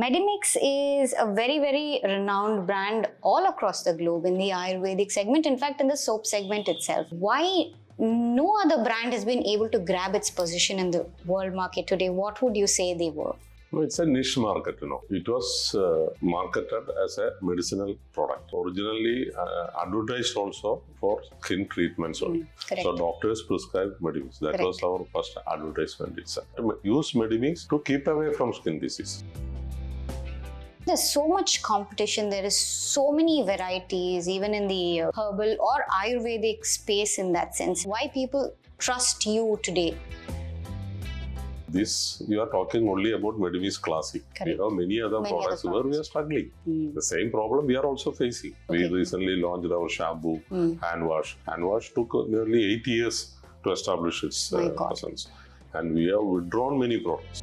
Medimix is a very, very renowned brand all across the globe in the Ayurvedic segment, in fact, in the soap segment itself. Why no other brand has been able to grab its position in the world market today? What would you say they were? It's a niche market, It was marketed as a medicinal product. Originally advertised also for skin treatments only. So doctors prescribed Medimix. That was our first advertisement itself. Use Medimix to keep away from skin disease. There's so much competition, there is so many varieties, even in the herbal or Ayurvedic space in that sense. Why people trust you today? This, you are talking only about Medimix Classic. We have many other products where we are struggling. The same problem we are also facing. We recently launched our shampoo, hand wash. Hand wash took nearly 8 years to establish its presence. And we have withdrawn many products.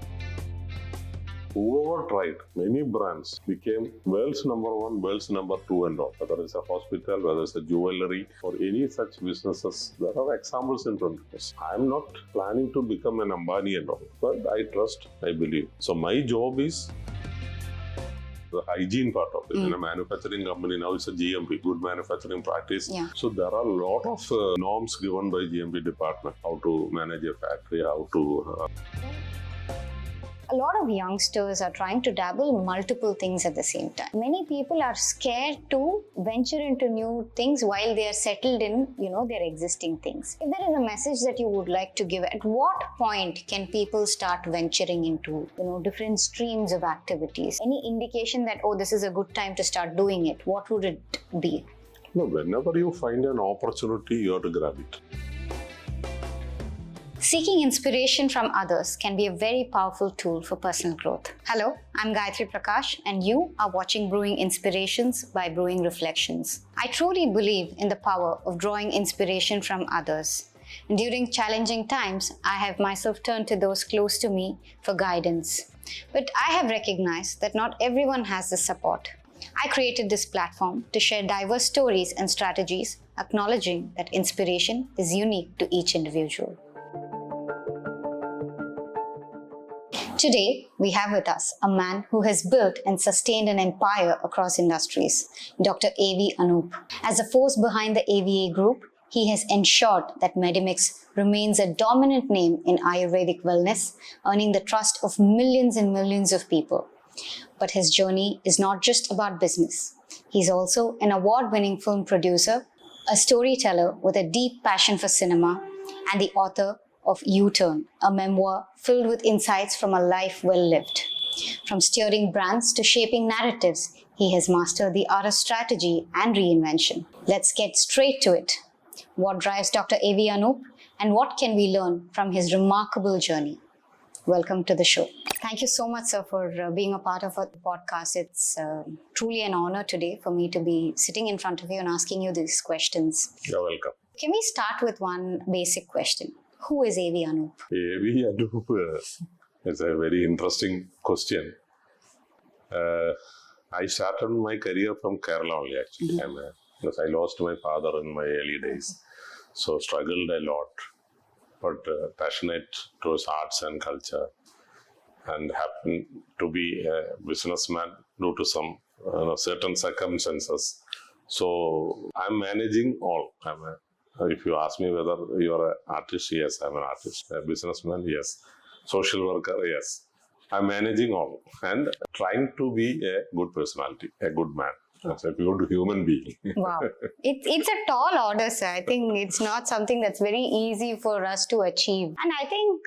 Whoever tried, many brands became world's number one, world's number two and all. Whether it's a hospital, whether it's a jewelry or any such businesses, there are examples in front of us. I'm not planning to become an Ambani and all, but I trust, I believe. So my job is the hygiene part of it. In a manufacturing company, now it's a GMP, good manufacturing practice. So there are a lot of norms given by GMP department, how to manage a factory, how to... A lot of youngsters are trying to dabble multiple things at the same time. Many people are scared to venture into new things while they are settled in, their existing things. If there is a message that you would like to give, at what point can people start venturing into, different streams of activities? Any indication that, this is a good time to start doing it? What would it be? No, whenever you find an opportunity, you have to grab it. Seeking inspiration from others can be a very powerful tool for personal growth. Hello, I'm Gayatri Prakash and you are watching Brewing Inspirations by Brewing Reflections. I truly believe in the power of drawing inspiration from others. And during challenging times, I have myself turned to those close to me for guidance. But I have recognized that not everyone has this support. I created this platform to share diverse stories and strategies, acknowledging that inspiration is unique to each individual. Today, we have with us a man who has built and sustained an empire across industries, Dr. A.V. Anoop. As a force behind the AVA group, he has ensured that Medimix remains a dominant name in Ayurvedic wellness, earning the trust of millions and millions of people. But his journey is not just about business. He's also an award-winning film producer, a storyteller with a deep passion for cinema, and the author of U-Turn, a memoir filled with insights from a life well lived. From steering brands to shaping narratives, he has mastered the art of strategy and reinvention. Let's get straight to it. What drives Dr. A.V. Anoop and what can we learn from his remarkable journey? Welcome to the show. Thank you so much, sir, for being a part of our podcast. It's truly an honor today for me to be sitting in front of you and asking you these questions. You're welcome. Can we start with one basic question? Who is A.V. Anoop? A.V. Anoop is a very interesting question. I started my career from Kerala only actually. Because I lost my father in my early days. So struggled a lot. But passionate towards arts and culture. And happened to be a businessman due to some certain circumstances. So I'm managing all. If you ask me whether you are an artist, yes, I'm an artist. A businessman, yes. Social worker, yes. I'm managing all and trying to be a good personality, a good man. As a good human being. Wow. It's a tall order, sir. I think it's not something that's very easy for us to achieve. And I think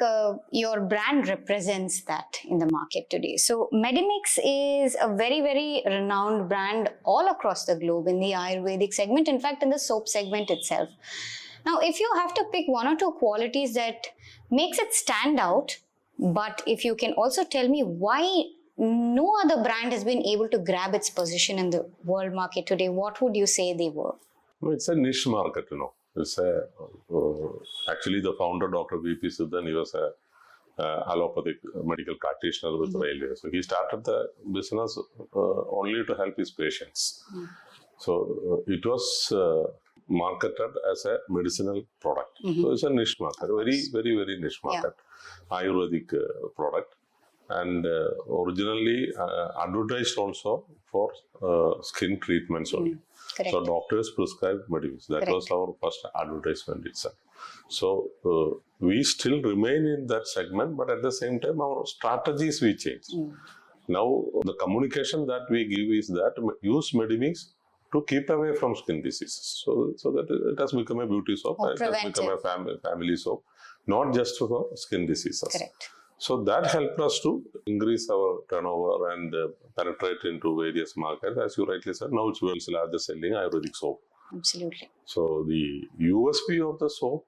your brand represents that in the market today. So Medimix is a very, very renowned brand all across the globe in the Ayurvedic segment, in fact, in the soap segment itself. Now, if you have to pick one or two qualities that makes it stand out, but if you can also tell me why no other brand has been able to grab its position in the world market today, what would you say they were? It's a niche market, It's actually the founder, Dr. V.P. Siddhan, he was a allopathic medical practitioner with railway. So he started the business only to help his patients. So it was marketed as a medicinal product. So it's a niche market, very, very, very niche market. Ayurvedic product. and originally advertised also for skin treatments only. Correct. So doctors prescribed Medimix. That was our first advertisement itself. So we still remain in that segment, but at the same time, our strategies we change. Now, the communication that we give is that use Medimix to keep away from skin diseases. So that it has become a beauty soap, Or it has become a family soap, not just for skin diseases. Correct. So that helped us to increase our turnover and penetrate into various markets. As you rightly said, now it's world's largest selling Ayurvedic soap. Absolutely. So the USP of the soap,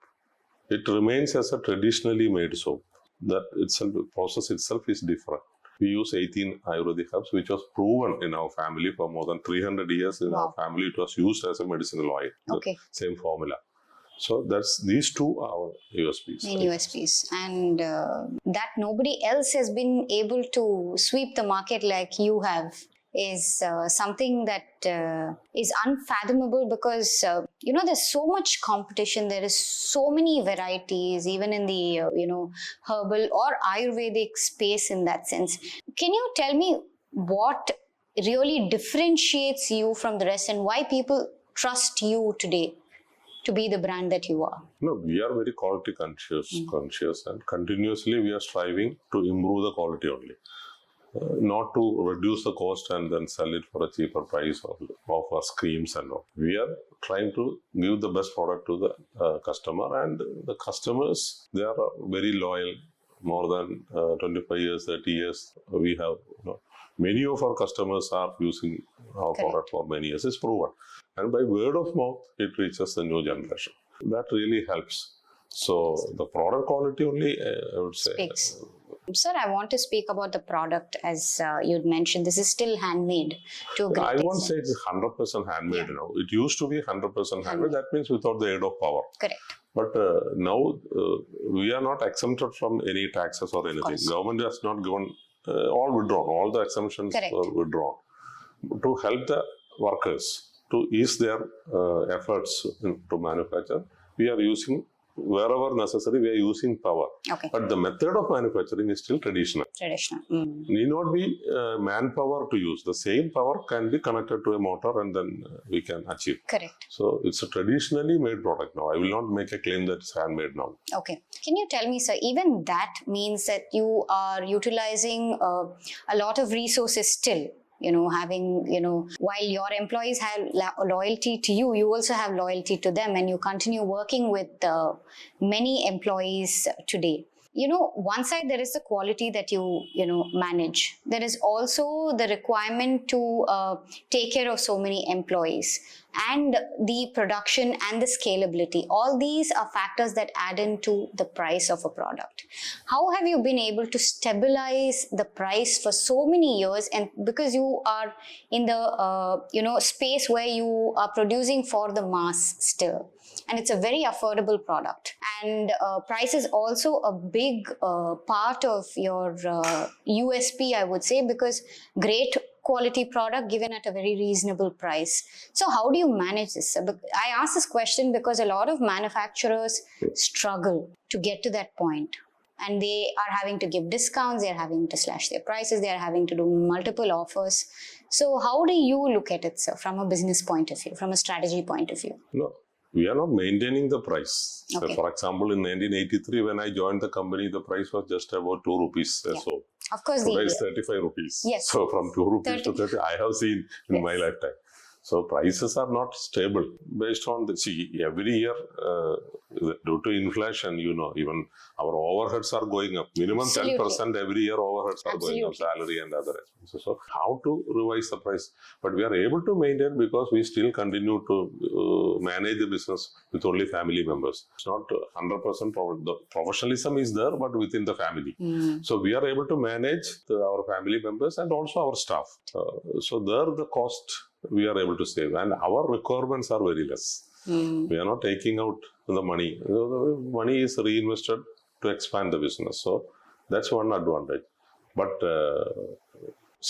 it remains as a traditionally made soap. That itself, the process itself is different. We use 18 Ayurvedic herbs, which was proven in our family for more than 300 years. In our family, it was used as a medicinal oil. Okay. The same formula. So these two are our USPs. Main USPs. And that nobody else has been able to sweep the market like you have is something that is unfathomable because, there's so much competition. There is so many varieties, even in the, herbal or Ayurvedic space in that sense. Can you tell me what really differentiates you from the rest and why people trust you today to be the brand that you are? No, we are very quality conscious, and continuously we are striving to improve the quality only. Not to reduce the cost and then sell it for a cheaper price or offer schemes and all. We are trying to give the best product to the customer, and the customers, they are very loyal. More than 25 years, 30 years, we have, many of our customers are using our product for many years. It's proven. And by word of mouth, it reaches the new generation. That really helps. So the product quality only, I would say. Speaks. Sir, I want to speak about the product as you'd mentioned. This is still handmade to a great extent. I won't say it's 100% handmade now. It used to be 100% handmade. That means without the aid of power. Correct. But now we are not exempted from any taxes or anything. Government has not given all withdrawn. All the exemptions were withdrawn to help the workers to ease their efforts to manufacture. We are using, wherever necessary, we are using power. Okay. But the method of manufacturing is still traditional. Need not be manpower to use. The same power can be connected to a motor and then we can achieve. Correct. So it's a traditionally made product now. I will not make a claim that it's handmade now. Okay. Can you tell me, sir, even that means that you are utilizing a lot of resources still? While your employees have loyalty to you, you also have loyalty to them, and you continue working with many employees today. One side there is the quality that you manage. There is also the requirement to take care of so many employees and the production and the scalability. All these are factors that add into the price of a product. How have you been able to stabilize the price for so many years? And because you are in the space where you are producing for the mass still, and it's a very affordable product, and price is also a big part of your USP, I would say, because great quality product given at a very reasonable price. So how do you manage this? I ask this question because a lot of manufacturers struggle to get to that point, and they are having to give discounts, they are having to slash their prices, they are having to do multiple offers. So how do you look at it, sir, from a business point of view, from a strategy point of view? No, we are not maintaining the price. Okay. So for example, in 1983, when I joined the company, the price was just about 2 rupees. So of course, today is 35 rupees. Yes. So from 2 rupees 30. to 30, I have seen in my lifetime. So prices are not stable based on every year due to inflation, even our overheads are going up. Minimum 10% every year overheads are going up, salary and other expenses. So how to revise the price? But we are able to maintain because we still continue to manage the business with only family members. It's not 100% the professionalism is there, but within the family. So we are able to manage our family members and also our staff. So there the cost we are able to save, and our requirements are very less. We are not taking out the money. The money is reinvested to expand the business. So that's one advantage. But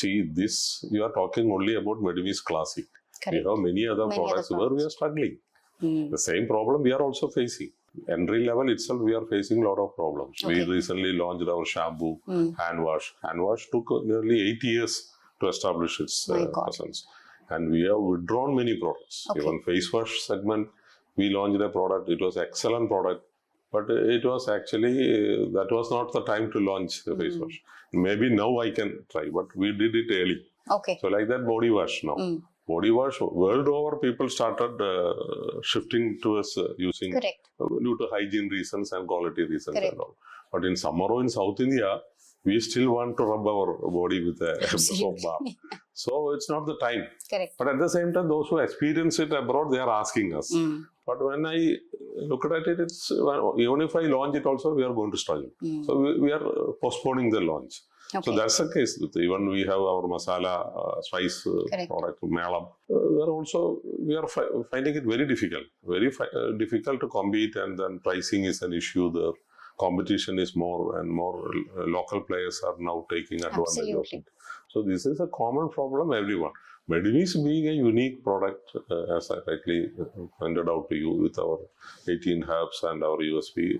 this you are talking only about Medimix Classic. Correct. We have many other products where we are struggling. The same problem we are also facing. entry level itself, we are facing a lot of problems. Okay. We recently launched our shampoo, hand wash. Hand wash took nearly 8 years to establish its My God. presence. And we have withdrawn many products. Okay. Even face wash segment, we launched a product. It was excellent product. But it was actually, that was not the time to launch the face wash. Maybe now I can try, but we did it early. Okay. So like that body wash now. Body wash, world over, people started shifting towards using Correct. due to hygiene reasons and quality reasons Correct. and all. But in summer or in South India, we still want to rub our body with a soap bar. So it's not the time. Correct. But at the same time, those who experience it abroad, they are asking us. But when I look at it, it's even if I launch it also, we are going to struggle. So we are postponing the launch. Okay. So that's the case. Even we have our masala spice product, Malam. There also, we are finding it very difficult. Very difficult to compete, and then pricing is an issue there. Competition is more and more. Local players are now taking advantage of it. So this is a common problem everyone. Medimix being a unique product, as I rightly pointed out to you, with our 18 herbs and our USP,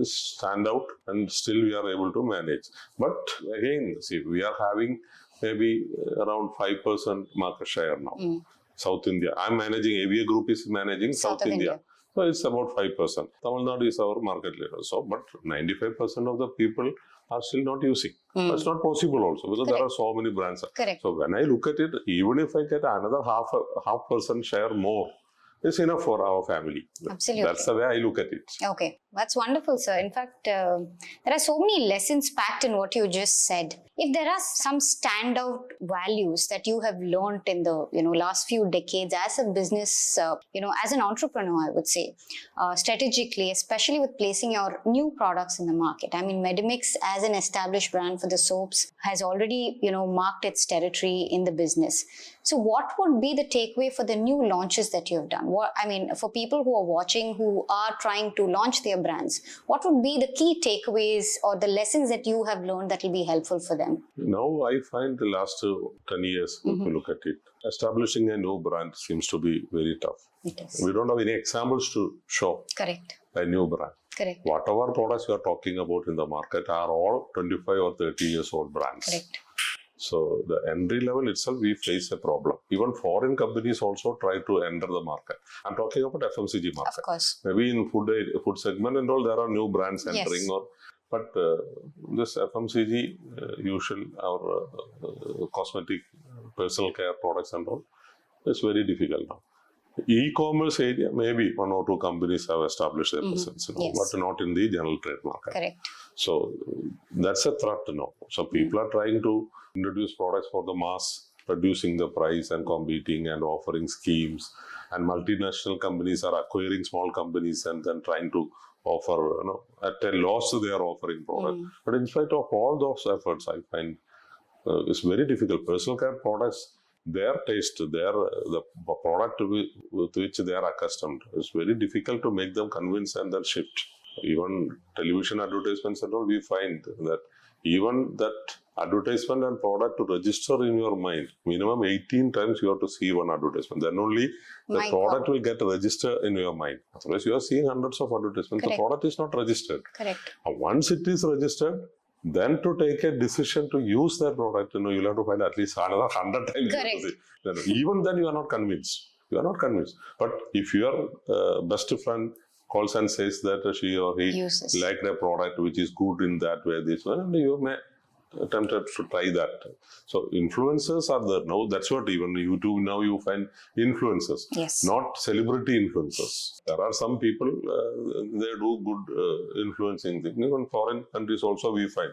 is stand out, and still we are able to manage. But again, see, we are having maybe around 5% market share now. South India. I'm managing, AVA Group is managing South India. So it's about 5%. Tamil Nadu is our market leader. So, but 95% of the people are still not using. That's not possible also, because there are so many brands. Correct. So when I look at it, even if I get another half percent share more, it's enough for our family. Absolutely. That's the way I look at it. Okay, that's wonderful, sir. In fact, there are so many lessons packed in what you just said. If there are some standout values that you have learned in the last few decades as a business, as an entrepreneur, I would say, strategically, especially with placing your new products in the market. I mean, Medimix as an established brand for the soaps has already, marked its territory in the business. So what would be the takeaway for the new launches that you have done? For people who are watching, who are trying to launch their brands, what would be the key takeaways or the lessons that you have learned that will be helpful for them? Now I find the last 10 years, if you look at it, establishing a new brand seems to be very tough. It is. We don't have any examples to show. Correct. A new brand. Correct. Whatever products you are talking about in the market are all 25 or 30 years old brands. Correct. So the entry level itself, we face a problem. Even foreign companies also try to enter the market. I'm talking about FMCG market. Of course. Maybe in food segment and all, there are new brands entering. Yes. But this FMCG, usual, our cosmetic, personal care products and all, it's very difficult now. E-commerce area, maybe one or two companies have established their presence, Yes. but not in the general trade market. Correct. So that's a threat now. So people are trying to introduce products for the mass, reducing the price and competing and offering schemes. And multinational companies are acquiring small companies and then trying to offer, at a loss they are offering product. But in spite of all those efforts, I find it's very difficult. Personal care products, their taste, the product with which they are accustomed, it's very difficult to make them convince and then shift. Even television advertisements and all, we find that even that advertisement and product to register in your mind, minimum 18 times you have to see one advertisement. Then only the product will get registered in your mind. Otherwise, you are seeing hundreds of advertisements. Correct. The product is not registered. Correct. Once it is registered, then to take a decision to use that product, you'll have to find at least another 100 times. Correct. Even then, you are not convinced. You are not convinced. But if your best friend calls and says that she or he liked a product which is good in that way, this one, and you may tempted to try that. So influencers are there now. That's what even YouTube now you find influencers, yes, not celebrity influencers. There are some people they do good influencing things. Even foreign countries also we find.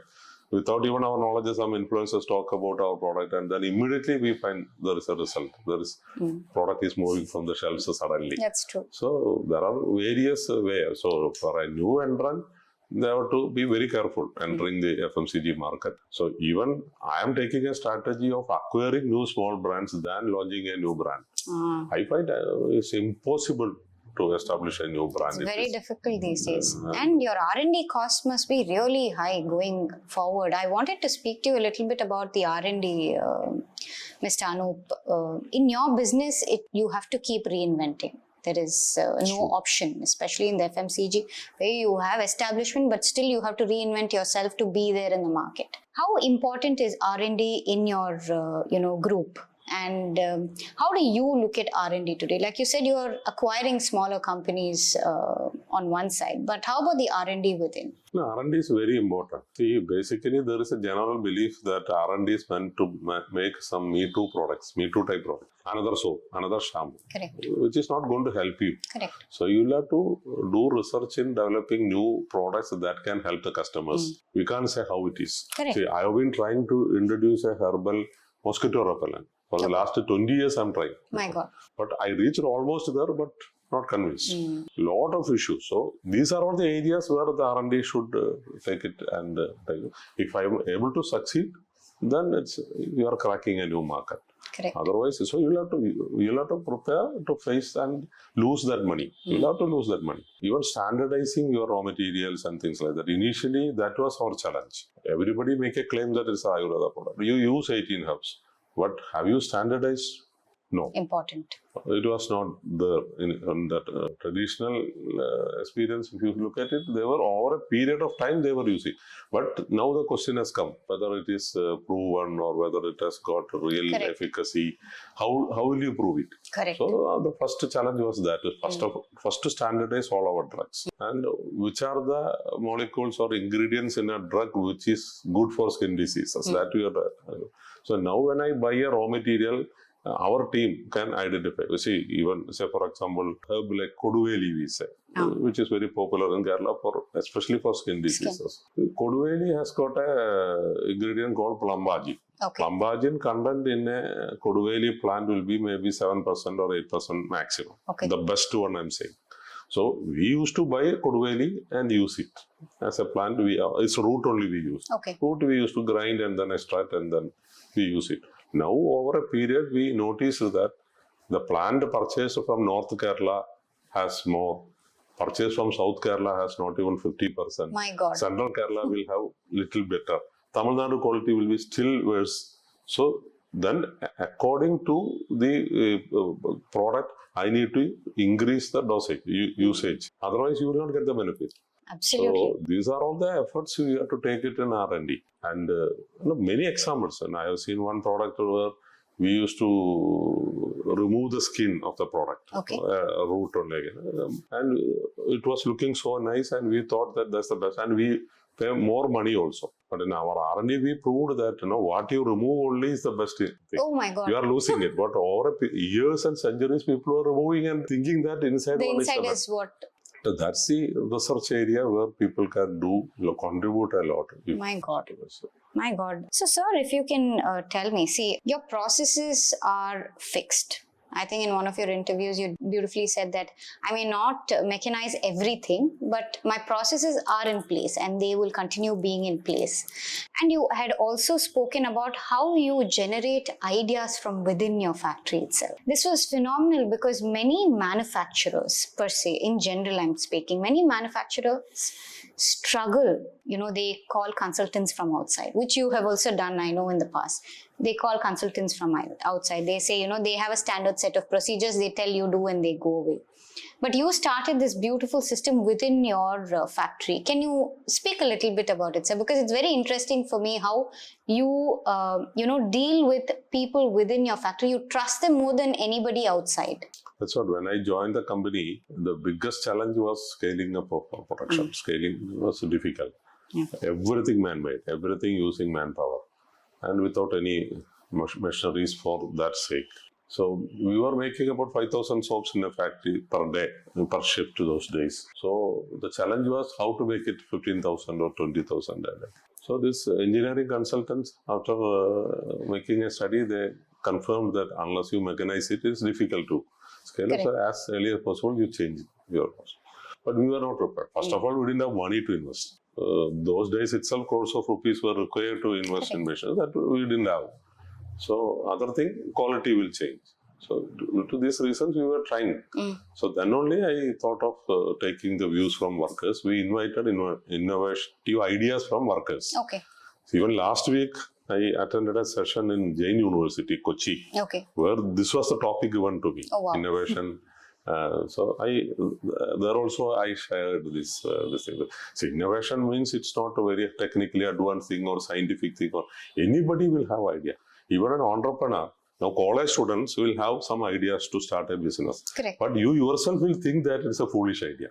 Without even our knowledge, some influencers talk about our product, and then immediately we find there is a result. There is product is moving from the shelves suddenly. That's true. So there are various ways. So for a new entrant, they have to be very careful entering the FMCG market. So even I am taking a strategy of acquiring new small brands than launching a new brand. I find it's impossible to establish a new brand. It's very difficult these days. And your R&D cost must be really high going forward. I wanted to speak to you a little bit about the R&D, Mr. Anoop. In your business, you have to keep reinventing. There is no option, especially in the FMCG, where you have establishment, but still you have to reinvent yourself to be there in the market. How important is R&D in your, group? And how do you look at R&D today? Like you said, you are acquiring smaller companies on one side, but how about the R&D within? No, R&D is very important. See, basically there is a general belief that R&D is meant to make some Me Too products, Me Too type products. Another soap, another shampoo. Correct. Which is not going to help you. Correct. So you will have to do research in developing new products that can help the customers. We can't say how it is. Correct. See, I have been trying to introduce a herbal mosquito repellent. For the last 20 years, I'm trying. My God. But I reached almost there, but not convinced. Lot of issues. So these are all the areas where the R&D should take it and take it. If I am able to succeed, then you are cracking a new market. Correct. Otherwise, so you'll have to prepare to face and lose that money. You'll have to lose that money. Even standardizing your raw materials and things like that. Initially, that was our challenge. Everybody make a claim that it's an Ayurveda product. You use 18 herbs. But have you standardized? No. Important. It was not there in that traditional experience. If you look at it, they were over a period of time they were using. But now the question has come, whether it is proven or whether it has got real efficacy. How will you prove it? Correct. So the first challenge was that first to standardize all our drugs and which are the molecules or ingredients in a drug which is good for skin diseases. That we are. So now when I buy a raw material, our team can identify. You see, even say for example, herb like Koduveli we say, which is very popular in Kerala especially for skin diseases. Koduveli has got a ingredient called plumbagin. Okay. Plumbagin content in a Koduveli plant will be maybe 7% or 8% maximum. Okay. The best one I'm saying. So we used to buy Koduveli and use it as a plant. It's root only we use. Okay. Root we used to grind and then extract and then we use it. Now, over a period, we noticed that the plant purchased from North Kerala has more. Purchased from South Kerala has not even 50%. My God. Central Kerala will have little better. Tamil Nadu quality will be still worse. So, then according to the product, I need to increase the dosage, usage. Otherwise, you will not get the benefit. Absolutely. So these are all the efforts we have to take it in R&D. And many examples. And I have seen one product where we used to remove the skin of the product, root only. And it was looking so nice and we thought that that's the best. And we pay more money also. But in our R&D, we proved that what you remove only is the best thing. Oh my God. You are losing it. But over years and centuries, people are removing and thinking that inside the one inside is what? So that's the research area where people can contribute a lot. My God. My God. So, sir, if you can tell me, see, your processes are fixed. I think in one of your interviews, you beautifully said that I may not mechanize everything, but my processes are in place and they will continue being in place. And you had also spoken about how you generate ideas from within your factory itself. This was phenomenal because many manufacturers, per se, in general I'm speaking, many manufacturers struggle. They call consultants from outside, which you have also done, I know, in the past. They call consultants from outside. They say, they have a standard set of procedures. They tell you do and they go away. But you started this beautiful system within your factory. Can you speak a little bit about it, sir? Because it's very interesting for me how you, deal with people within your factory. You trust them more than anybody outside. That's what, when I joined the company, the biggest challenge was scaling up of production. Scaling was difficult. Yeah. Everything man-made, everything using manpower. And without any machineries for that sake. So we were making about 5,000 soaps in a factory per day, per shift those days. So the challenge was how to make it 15,000 or 20,000 a day. So this engineering consultants, after making a study, they confirmed that unless you mechanize it, it's difficult to scale up. So as early as possible, you change your cost. But we were not prepared. First of all, we didn't have money to invest. Those days itself, crores of rupees were required to invest in machines that we didn't have. So other thing, quality will change. So due to these reasons, we were trying. So then only I thought of taking the views from workers. We invited innovative ideas from workers. Okay. So even last week, I attended a session in Jain University, Kochi, where this was the topic given to me. Oh, wow. Innovation There also I shared this thing. So innovation means it's not a very technically advanced thing or scientific thing, or anybody will have idea. Even an entrepreneur. Now, college students will have some ideas to start a business. Correct. But you yourself will think that it's a foolish idea.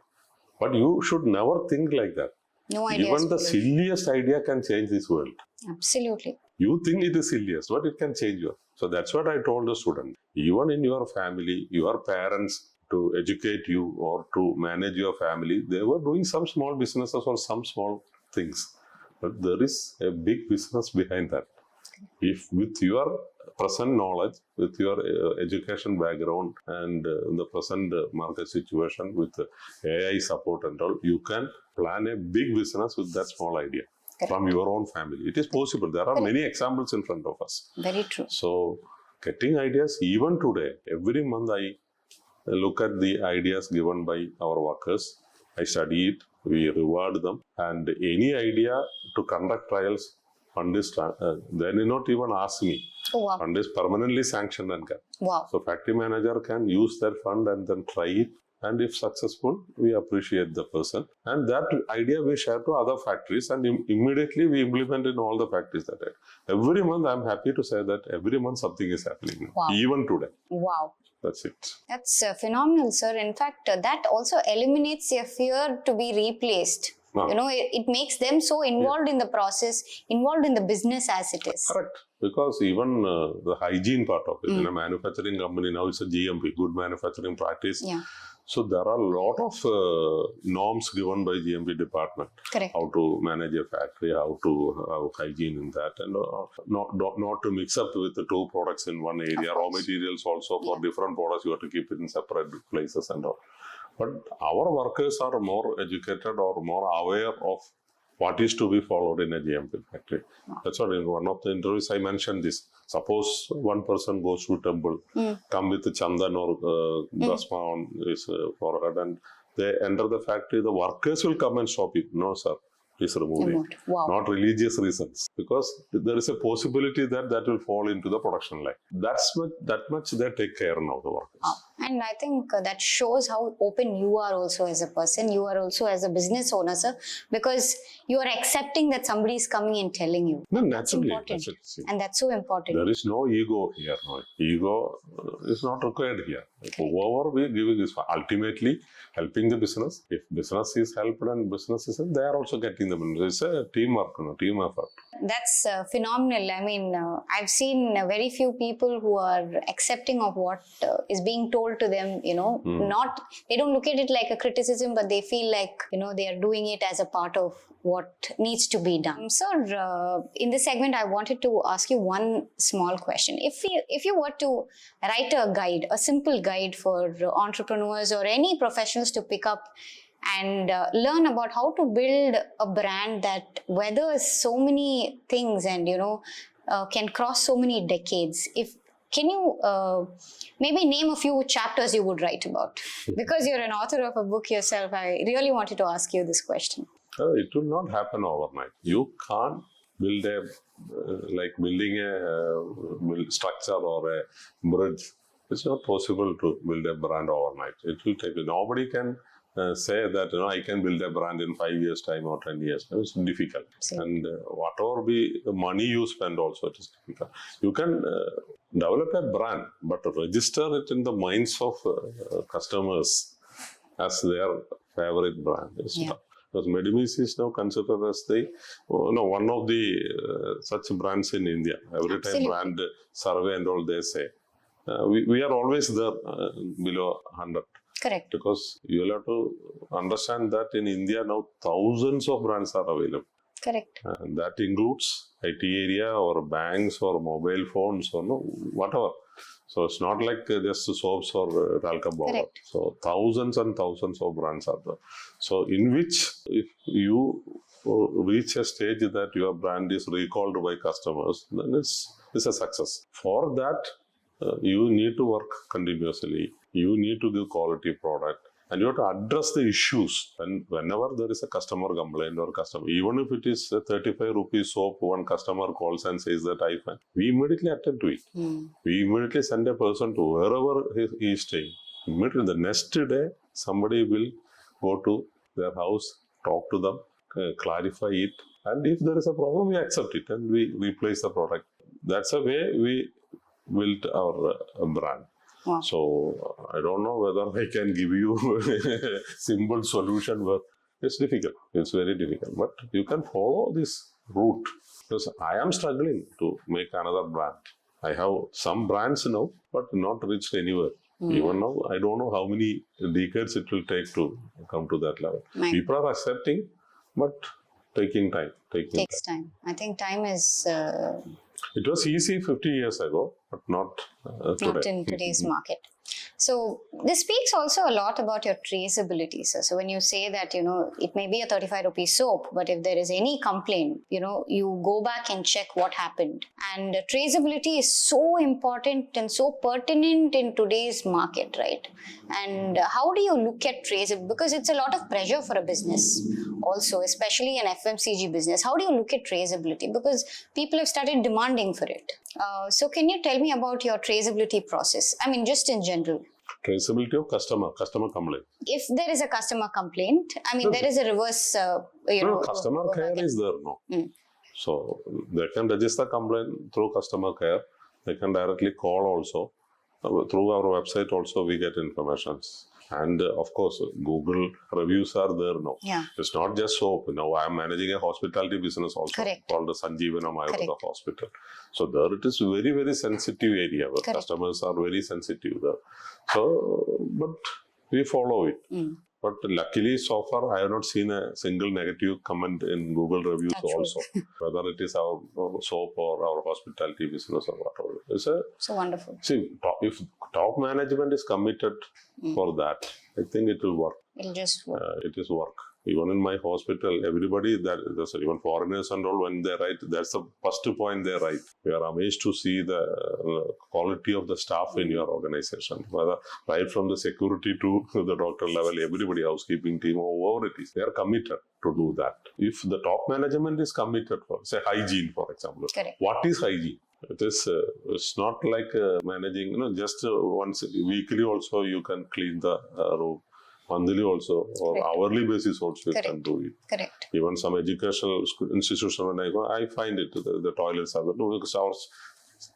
But you should never think like that. No idea. Even the silliest idea can change this world. Absolutely. You think it is silliest, but it can change you. So that's what I told the student. Even in your family, your parents, to educate you or to manage your family, they were doing some small businesses or some small things. But there is a big business behind that. If with your present knowledge, with your education background and the present market situation with AI support and all, you can plan a big business with that small idea. Correct. From your own family. It is possible. There are Correct. Many examples in front of us. Very true. So, getting ideas, even today, every month I look at the ideas given by our workers. I study it, we reward them, and any idea to conduct trials, fund is, they need not even ask me. Oh, wow. Fund is permanently sanctioned and kept. Wow. So, factory manager can use that fund and then try it. And if successful, we appreciate the person. And that idea we share to other factories, and immediately we implement in all the factories that I. Every month, I'm happy to say that every month something is happening. Wow. Even today. Wow. That's it. That's phenomenal, sir. In fact, that also eliminates their fear to be replaced. You know, it makes them so involved in the process, involved in the business as it is. Correct. Because even the hygiene part of it, in a manufacturing company, now it's a GMP, good manufacturing practice. Yeah. So there are a lot of norms given by GMP department. Correct. How to manage a factory, how to have hygiene in that, and not to mix up with the two products in one area. Raw materials also for different products, you have to keep it in separate places and all. But our workers are more educated or more aware of what is to be followed in a GMP factory. That's what in one of the interviews I mentioned this. Suppose one person goes to a temple, come with chandan or dasma on his forehead, and they enter the factory, the workers will come and stop it. No, sir, please remove it. Wow. Not religious reasons. Because there is a possibility that will fall into the production line. That much they take care now, the workers. And I think that shows how open you are also as a person. You are also as a business owner, sir, because you are accepting that somebody is coming and telling you. No, naturally. That's important. And that's so important. There is no ego here. No. Ego is not required here. Whoever we give is ultimately helping the business. If business is helped and business is helped, they are also getting the money. It's a teamwork, team effort. That's phenomenal. I mean, I've seen very few people who are accepting of what is being told to them, they don't look at it like a criticism, but they feel like, they are doing it as a part of what needs to be done. Sir, in this segment, I wanted to ask you one small question. If you were to write a guide, a simple guide for entrepreneurs or any professionals to pick up and learn about how to build a brand that weathers so many things and, can cross so many decades, can you maybe name a few chapters you would write about? Because you're an author of a book yourself, I really wanted to ask you this question. It will not happen overnight. You can't build like building a structure or a bridge. It's not possible to build a brand overnight. It will take. Nobody can say that I can build a brand in 5 years' time or 10 years. It's difficult. And whatever be the money you spend also, it is difficult. You can develop a brand, but register it in the minds of customers as their favorite brand. Because Medimix is now considered as one of the such brands in India. Every time brand survey and all they say. We are always there below 100. Correct. Because you will have to understand that in India now thousands of brands are available. Correct. And that includes IT area or banks or mobile phones or whatever. So it's not like just soaps or talcum powder. So thousands and thousands of brands are there. So in which if you reach a stage that your brand is recalled by customers, then it's a success. For that, you need to work continuously. You need to give quality product. And you have to address the issues. And whenever there is a customer complaint or even if it is a 35 rupees soap, one customer calls and says that I find, we immediately attend to it. We immediately send a person to wherever he is staying. Immediately the next day, somebody will go to their house, talk to them, clarify it, and if there is a problem, we accept it and we replace the product. That's the way we built our brand. Wow. So I don't know whether I can give you a simple solution, but it's difficult. It's very difficult. But you can follow this route. Because I am struggling to make another brand. I have some brands now, but not reached anywhere. Even now, I don't know how many decades it will take to come to that level. Right. People are accepting, but taking time. Takes time. I think time is It was easy 50 years ago, but not today. not in today's market. So this speaks also a lot about your traceability, sir. So when you say that, it may be a 35 rupee soap, but if there is any complaint, you go back and check what happened. And traceability is so important and so pertinent in today's market, right? And how do you look at traceability? Because it's a lot of pressure for a business also, especially an FMCG business. How do you look at traceability? Because people have started demanding for it. So can you tell me about your traceability process? I mean, just in general. Traceability of customer complaint. If there is a customer complaint, I mean, there is a reverse, customer care is there, no. So they can register complaint through customer care. They can directly call also. Through our website also we get information. And of course, Google reviews are there now. Yeah. It's not just soap. Now I am managing a hospitality business also. Correct. Called the Sanjeevanam Ayurveda Hospital. So there it is very, very sensitive area where Correct. customers are very sensitive there. So, but we follow it. But luckily, so far, I have not seen a single negative comment in Google reviews also. Whether it is our soap or our hospitality business or whatever. It's so wonderful. See, if top management is committed for that, I think it will work. It'll just work. It is work. Even in my hospital, everybody, even foreigners and all, when they write, that's the first point they write. We are amazed to see the quality of the staff in your organization. Whether right from the security to the doctor level, everybody, housekeeping team, whoever it is, they are committed to do that. If the top management is committed for, say, hygiene, for example. Correct. What is hygiene? It is, it's not like managing, just once weekly also you can clean the room. Monthly also, or Correct. hourly basis also you Correct. can do it. Correct. Even some educational institution, when I go, I find it, the toilets are, because our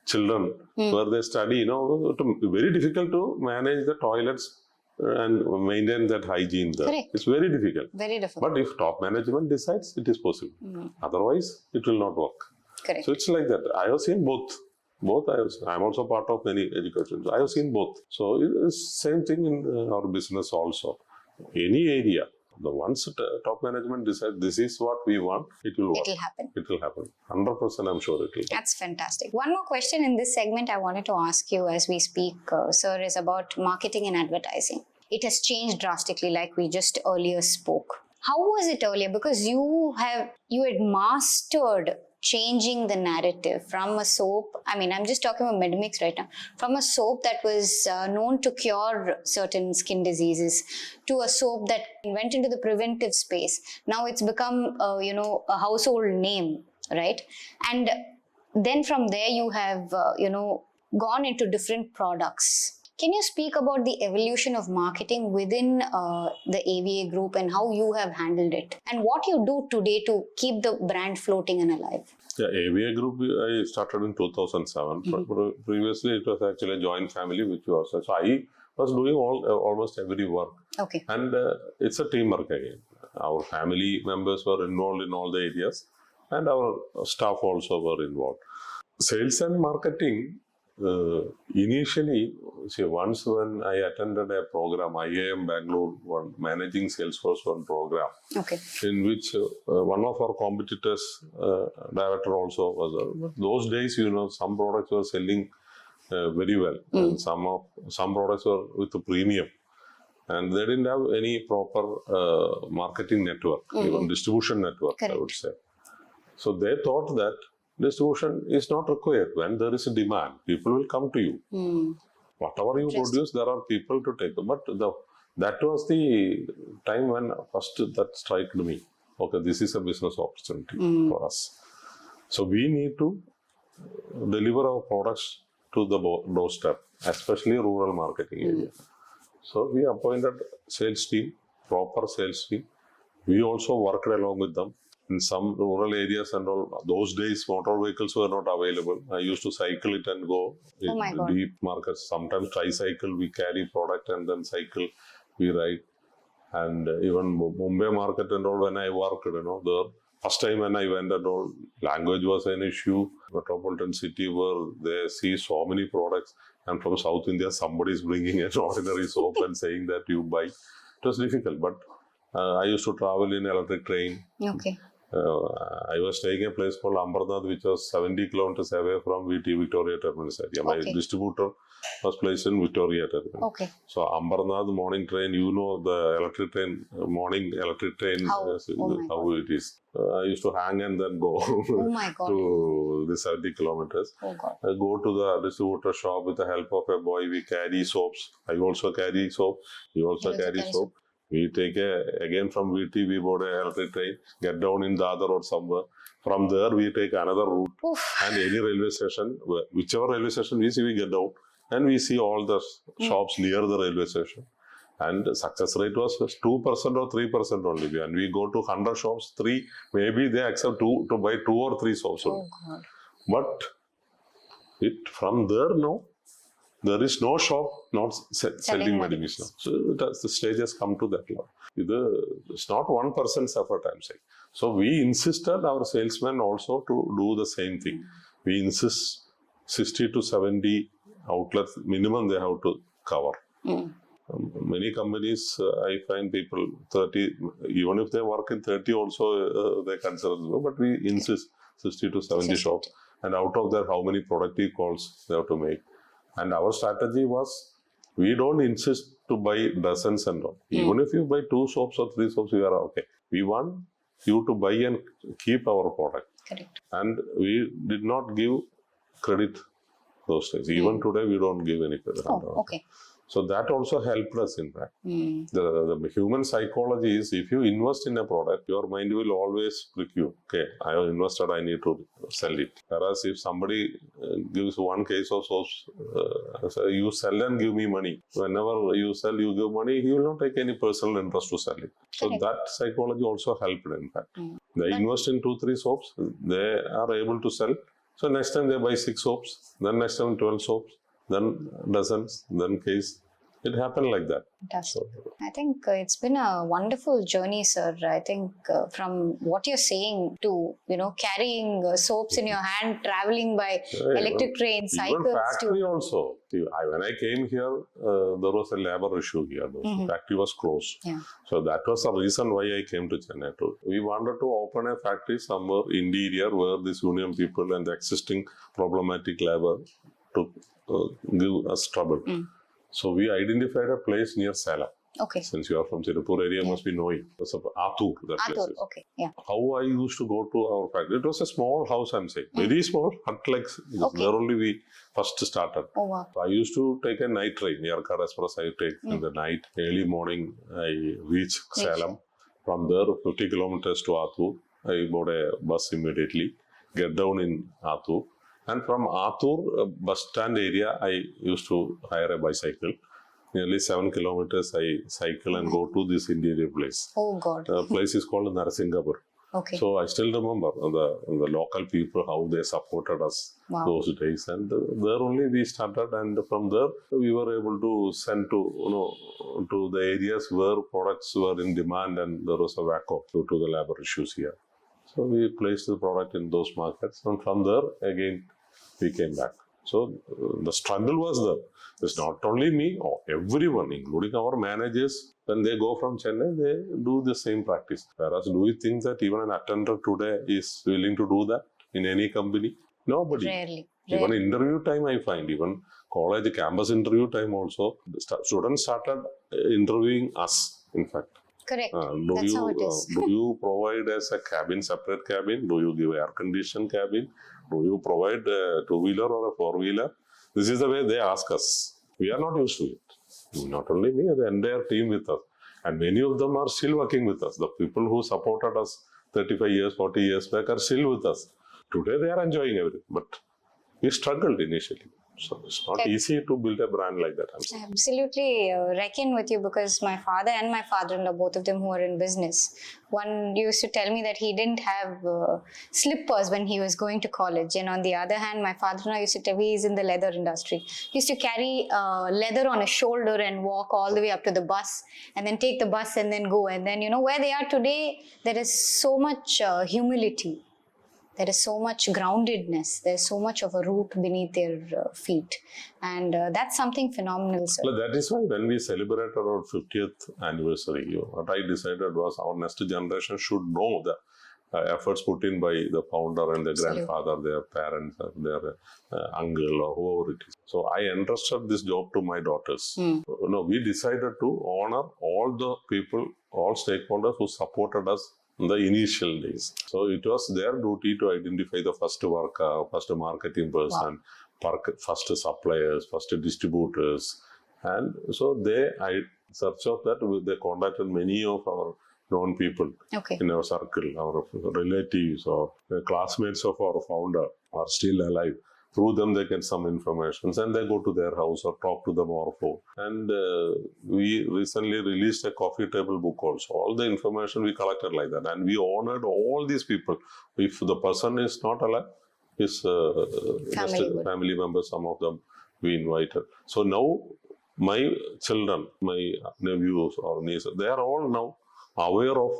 children, where they study, very difficult to manage the toilets and maintain that hygiene there. Correct. It's very difficult. Very difficult. But if top management decides, it is possible. Otherwise, it will not work. Correct. So it's like that. I have seen both. I'm also part of many educations. I have seen both. So it's same thing in our business also. Any area, the once top management decides this is what we want, it will work. It'll happen. It will happen. 100% I'm sure it will. That's fantastic. One more question in this segment I wanted to ask you as we speak, sir, is about marketing and advertising. It has changed drastically, like we just earlier spoke. How was it earlier? Because you had mastered changing the narrative from a soap. I mean, I'm just talking about Medimix right now. From a soap that was known to cure certain skin diseases to a soap that went into the preventive space. Now it's become, a household name, right? And then from there you have, gone into different products. Can you speak about the evolution of marketing within the AVA group and how you have handled it and what you do today to keep the brand floating and alive? Yeah, AVA group, I started in 2007. Previously, it was actually a joint family, which was, so I was doing almost every work. Okay. And it's a teamwork again. Our family members were involved in all the areas and our staff also were involved. Sales and marketing, initially, once when I attended a program, IIM Bangalore, managing Salesforce one program, Okay. in which one of our competitors, director also was there. But those days, some products were selling very well, and some products were with a premium, and they didn't have any proper marketing network, even distribution network, Correct. I would say. So they thought that distribution is not required. When there is a demand, people will come to you. Whatever you produce, there are people to take. But that was the time when first that struck me. Okay, this is a business opportunity for us. So we need to deliver our products to the doorstep, especially rural marketing area. So we appointed sales team, proper sales team. We also worked along with them. In some rural areas and all, those days motor vehicles were not available. I used to cycle it and go Oh my in God. deep markets. Sometimes tricycle, we carry product and then cycle, we ride. And even Mumbai market and all, when I worked, the first time when I went and all, language was an issue. Metropolitan city where they see so many products, and from South India, somebody is bringing an ordinary soap and saying that you buy. It was difficult, but I used to travel in electric train. Okay. I was staying in a place called Ambernath, which was 70 kilometers away from VT, Victoria Terminus area. My distributor was placed in Victoria Terminus. Okay. So Ambernath morning train, the electric train, morning electric train, How it is. I used to hang and then go Oh my God. to the 70 kilometers. Oh God. I go to the distributor shop with the help of a boy. We carry soaps. I also carry soap. He also carry soap. We take again from VT, we board an electric train, get down in Dadar or somewhere. From there, we take another route. Oof. And any railway station, whichever railway station we see, we get down. And we see all the shops near the railway station. And the success rate was 2% or 3% only. And we go to 100 shops, 3, maybe they accept to buy 2 or 3 soaps only. Oh God. But from there, no. There is no shop not selling Medimix now. So the stage has come to that level. It's not one person's effort, I'm saying. So we insisted our salesmen also to do the same thing. We insist 60 to 70 outlets minimum they have to cover. Many companies, I find people 30, even if they work in 30 also, they consider it, but we insist 60 to 70 shops. And out of that, how many productive calls they have to make. And our strategy was, we don't insist to buy dozens and all. Even if you buy 2 soaps or 3 soaps, we are okay. We want you to buy and keep our product. Correct. And we did not give credit those days. Even today, we don't give any credit. Oh, okay. So that also helped us in fact. The human psychology is, if you invest in a product, your mind will always prick you. Okay, I have invested, I need to sell it. Whereas if somebody gives 1 case of soaps, you sell and give me money. Whenever you sell, you give money, he will not take any personal interest to sell it. So that psychology also helped in fact. They invest in 2-3 soaps, they are able to sell. So next time they buy 6 soaps, then next time 12 soaps, then dozens, then case. It happened like that. It does. So, I think it's been a wonderful journey, sir. I think from what you're saying to, carrying soaps in your hand, traveling by electric trains, cycles. Even factory also. See, when I came here, there was a labor issue here. The factory was closed. Yeah. So that was the reason why I came to Chennai too. We wanted to open a factory somewhere interior where these union people and the existing problematic labor to give us trouble. So we identified a place near Salem. Okay. Since you are from Tirupur area, must be knowing. It was Athur, that place is. Okay, yeah. How I used to go to our factory. It was a small house, I'm saying. Very small, hut-like. There only we first started. Oh, wow. So I used to take a night train. Yarkar Express I take in the night. Early morning, I reach Salem. From there, 50 kilometers to Athur. I bought a bus immediately. Get down in Athur. And from Athur bus stand area, I used to hire a bicycle. Nearly 7 kilometers, I cycle and go to this interior place. Oh God. The place is called Narasinghapur. Okay. So I still remember the local people, how they supported us those days. And there only we started, and from there we were able to send to the areas where products were in demand and there was a vacuum due to the labor issues here. So we placed the product in those markets, and from there again we came back. So the struggle was there. It's not only me, everyone, including our managers, when they go from Chennai, they do the same practice. Whereas, do you think that even an attender today is willing to do that in any company? Nobody. Rarely. Even interview time, I find, even college campus interview time also, students started interviewing us, in fact. Correct. That's how it is. Do you provide as a cabin, separate cabin? Do you give air-conditioned cabin? Do you provide a 2-wheeler or a 4-wheeler? This is the way they ask us. We are not used to it. Not only me, the entire team with us. And many of them are still working with us. The people who supported us 35 years, 40 years back are still with us. Today they are enjoying everything. But we struggled initially. So it's not easy to build a brand like that. Absolutely reckon with you, because my father and my father-in-law, both of them who are in business, one used to tell me that he didn't have slippers when he was going to college, and on the other hand, my father-in-law used to tell me he's in the leather industry. He used to carry leather on his shoulder and walk all the way up to the bus, and then take the bus and then go. And then, you know, where they are today, there is so much humility. There is so much groundedness. There's so much of a root beneath their feet. And that's something phenomenal, sir. Well, that is why when we celebrate our 50th anniversary, what I decided was our next generation should know the efforts put in by the founder and the grandfather, their parents, their uncle or whoever it is. So I entrusted this job to my daughters. No, we decided to honor all the people, all stakeholders who supported us in the initial days. So it was their duty to identify the first worker, first marketing person, first suppliers, first distributors. And so I search of that, they contacted many of our known people in our circle, our relatives or classmates of our founder are still alive. Through them, they get some information and they go to their house or talk to them or phone. And we recently released a coffee table book also. All the information we collected like that. And we honored all these people. If the person is not alive, his family members, some of them we invited. So now my children, my nephews or nieces, they are all now aware of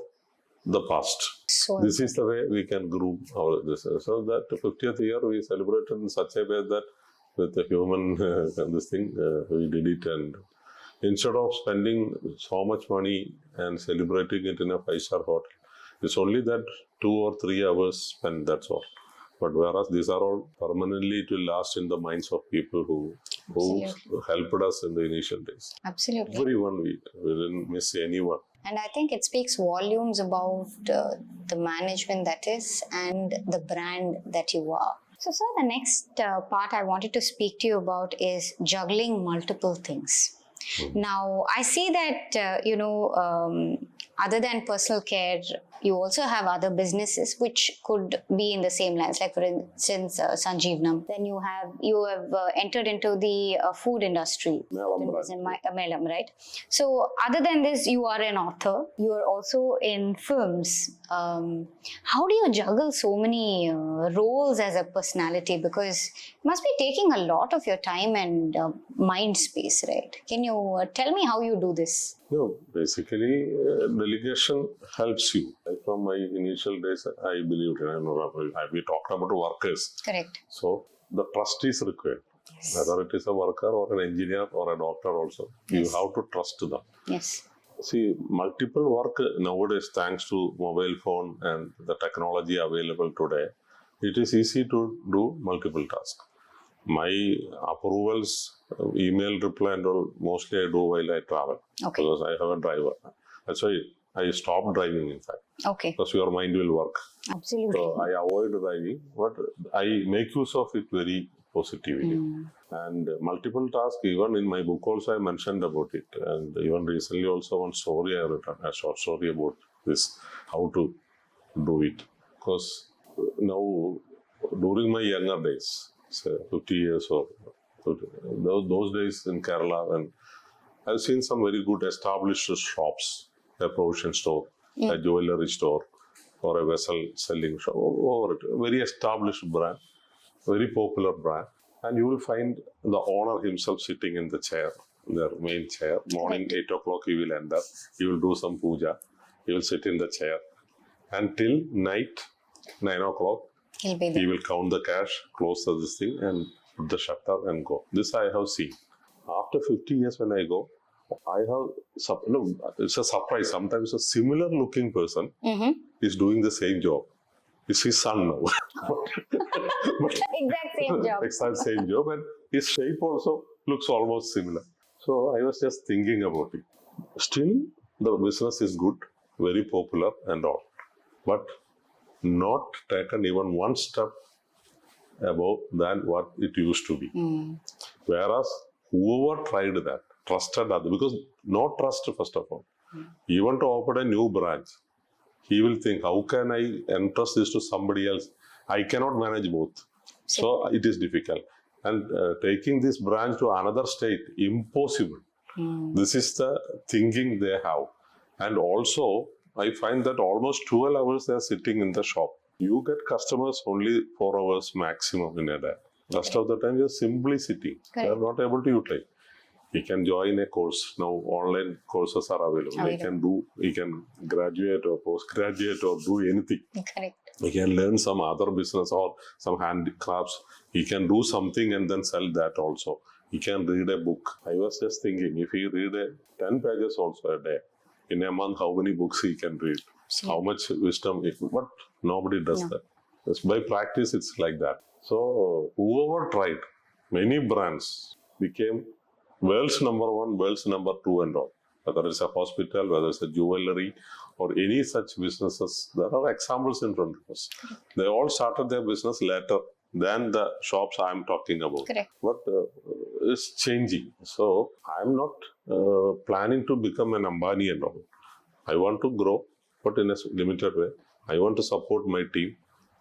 the past. So this is the way we can groom our this. So that 50th year we celebrated in such a way that with the human this thing we did it, and instead of spending so much money and celebrating it in a 5-star hotel, it's only that 2 or 3 hours spent, that's all. But whereas these are all permanently, it will last in the minds of people who helped us in the initial days. Absolutely. Everyone, we didn't miss anyone. And I think it speaks volumes about the management that is and the brand that you are. So, sir, the next part I wanted to speak to you about is juggling multiple things. Now, I see that, other than personal care, you also have other businesses which could be in the same lines, like for instance, Sanjeevanam. Then you have entered into the food industry, Melam, right? So other than this, you are an author. You are also in films. How do you juggle so many roles as a personality? Because it must be taking a lot of your time and mind space, right? Can you tell me how you do this? No, basically, delegation helps you. From my initial days, I believed in, we talked about workers. Correct. So, the trust is required. Yes. Whether it is a worker or an engineer or a doctor also, you have to trust them. Yes. See, multiple work nowadays, thanks to mobile phone and the technology available today, it is easy to do multiple tasks. My approvals, email reply and all, mostly I do while I travel. Because I have a driver. That's why I stopped driving, in fact. Because your mind will work. Absolutely. So I avoid driving, but I make use of it very positively. And multiple tasks, even in my book also I mentioned about it. And even recently also one story I wrote, a short story about this, how to do it. Because now, during my younger days, say 50 years or those days in Kerala, and I've seen some very good established shops, a provision store, a jewelry store, or a vessel selling shop, or a very established brand, very popular brand. And you will find the owner himself sitting in the chair, their main chair. Morning 8 o'clock he will enter, he will do some puja, he will sit in the chair. Until night, 9 o'clock, he will count the cash, close this thing and put the shutter and go. This I have seen. After 50 years when I go, I have, it's a surprise. Sometimes a similar looking person is doing the same job. It's his son now. Exact same job. Exact same job, and his shape also looks almost similar. So I was just thinking about it. Still, the business is good, very popular and all. But not taken even one step above than what it used to be. Whereas whoever tried that, trusted others, because no trust first of all. Even to open a new branch, he will think, how can I entrust this to somebody else? I cannot manage both. So it is difficult. And taking this branch to another state, impossible. This is the thinking they have. And also, I find that almost 12 hours they are sitting in the shop. You get customers only 4 hours maximum in a day. Rest of the time, you're simply sitting. They are not able to utilize. He can join a course. Now, online courses are available. He can graduate or postgraduate or do anything. Correct. He can learn some other business or some handicrafts. He can do something and then sell that also. He can read a book. I was just thinking, if he read 10 pages also a day, in a month, how many books he can read? How much wisdom? But nobody does that. Just by practice, it's like that. So whoever tried, many brands became world's number one, world's number two and all. Whether it's a hospital, whether it's a jewelry or any such businesses, there are examples in front of us. They all started their business later than the shops I'm talking about. Correct. But it's changing. So I'm not planning to become an Ambani and all. I want to grow, but in a limited way. I want to support my team.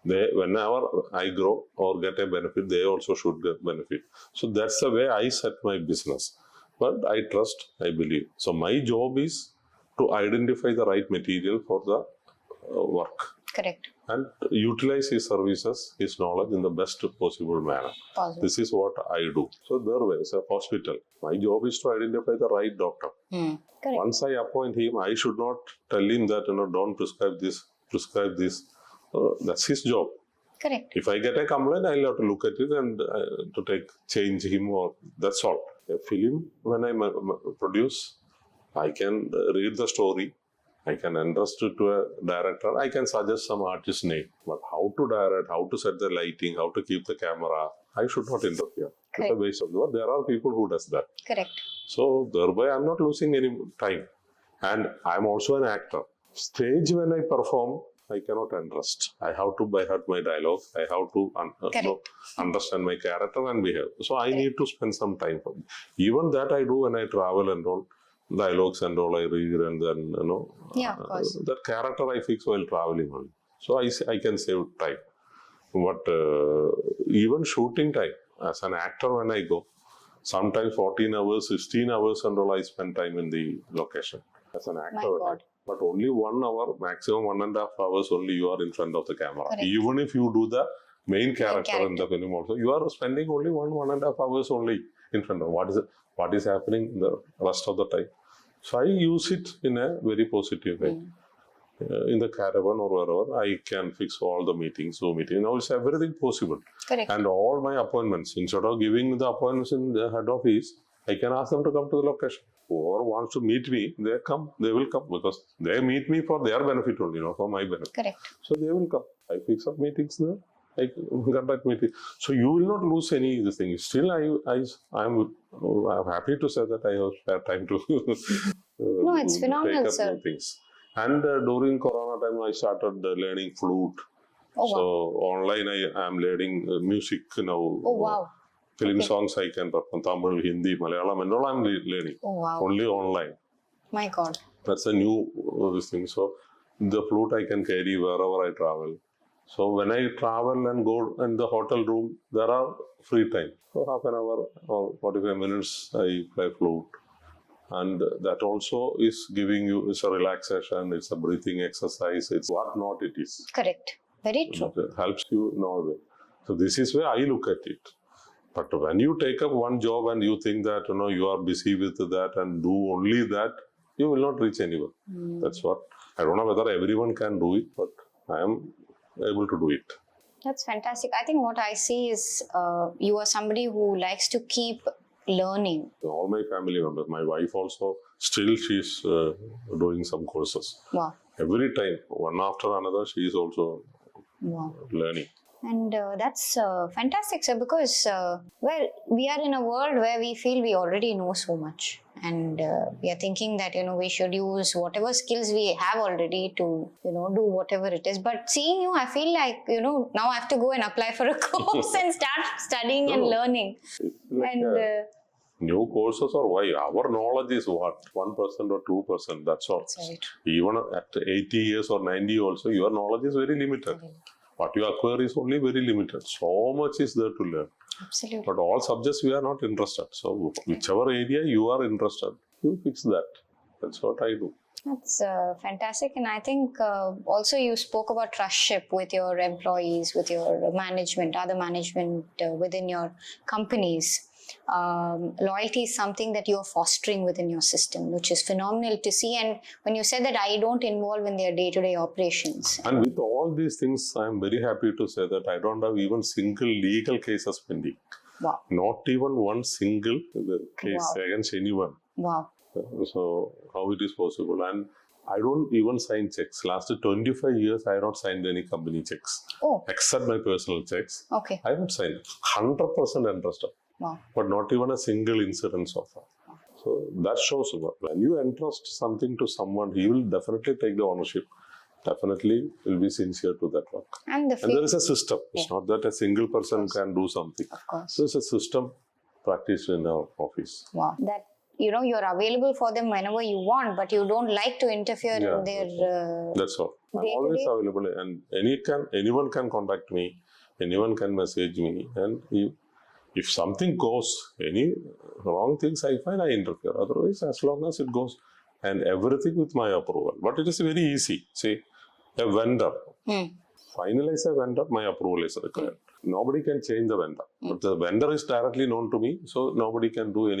Whenever I grow or get a benefit, they also should get benefit. So that's the way I set my business. But I trust, I believe. So my job is to identify the right material for the work. Correct. And utilize his services, his knowledge in the best possible manner. This is what I do. So there is a hospital. My job is to identify the right doctor. Once I appoint him, I should not tell him that, don't prescribe this, prescribe this. That's his job. Correct. If I get a complaint, I'll have to look at it and change him, or that's all. A film, when I produce, I can read the story. I can entrust it to a director. I can suggest some artist's name. But how to direct, how to set the lighting, how to keep the camera, I should not interfere. It's a waste of the work. There are people who does that. Correct. So thereby, I'm not losing any time. And I'm also an actor. Stage when I perform, I cannot entrust. I have to by heart my dialogue. I have to understand my character and behave. So I need to spend some time for me. Even that I do when I travel and all. Dialogues and all I read, and then of course. That character I fix while traveling only. So I can save time. But even shooting time, as an actor when I go, sometimes 14 hours, 16 hours and all I spend time in the location as an actor. But only 1 hour, maximum 1.5 hours only you are in front of the camera. Correct. Even if you do the main character in the film also, you are spending only 1.5 hours only in front of what is happening the rest of the time. So I use it in a very positive way. In the caravan or wherever, I can fix all the meetings, Zoom meetings. Now it's everything possible. Correct. And all my appointments, instead of giving the appointments in the head office, I can ask them to come to the location. Whoever wants to meet me, they will come because they meet me for their benefit only, not for my benefit. Correct. So they will come. I fix up meetings there. I conduct meetings. So you will not lose any of the things. Still, I'm happy to say that I have spare time to No, it's phenomenal, take up sir. new things. And during Corona time, I started learning flute. So online, I am learning music now. Oh, wow. Film songs I can perform, Tamil, Hindi, Malayalam, and all I'm learning. Oh, wow. Only online. My God. That's a new this thing. So the flute I can carry wherever I travel. So when I travel and go in the hotel room, there are free time. So half an hour or 45 minutes I play flute. And that also is giving you, it's a relaxation, it's a breathing exercise, it's what not it is. Correct. Very true. It helps you in all way. So this is where I look at it. But when you take up one job and you think that you are busy with that and do only that, you will not reach anywhere. That's what. I don't know whether everyone can do it, but I am able to do it. That's fantastic. I think what I see is you are somebody who likes to keep learning. All my family members, my wife also, still she's doing some courses. Wow. Every time, one after another, she is also learning. And that's fantastic, sir, because, we are in a world where we feel we already know so much. And we are thinking that, we should use whatever skills we have already to, do whatever it is. But seeing you, I feel like, now I have to go and apply for a course and start studying and learning. New courses or why? Our knowledge is what? 1% or 2%, that's all. That's very true. Even at 80 years or 90 also, your knowledge is very limited. What you acquire is only very limited. So much is there to learn. Absolutely. But all subjects we are not interested. So whichever area you are interested, you fix that. That's what I do. That's fantastic. And I think also you spoke about trustship with your employees, with your management, other management within your companies. Loyalty is something that you're fostering within your system, which is phenomenal to see. And when you said that I don't involve in their day-to-day operations. And with all these things, I'm very happy to say that I don't have even single legal cases pending. Wow. Not even one single case against anyone. Wow. So how it is possible? And I don't even sign checks. Last 25 years, I have not signed any company checks. Oh. Except my personal checks. Okay. I haven't signed. 100% interested. Wow. But not even a single incident so far. So that shows when you entrust something to someone, he will definitely take the ownership. Definitely will be sincere to that work. And there is a system. It's not that a single person can do something. Of course. There's a system practiced in our office. Wow. That, you're available for them whenever you want, but you don't like to interfere in their... That's all. I'm always available, and anyone can contact me, anyone can message me, and if something goes, any wrong things I find, I interfere. Otherwise, as long as it goes, and everything with my approval. But it is very easy. See, a vendor, finalize a vendor, my approval is required. Nobody can change the vendor. But the vendor is directly known to me, so nobody can do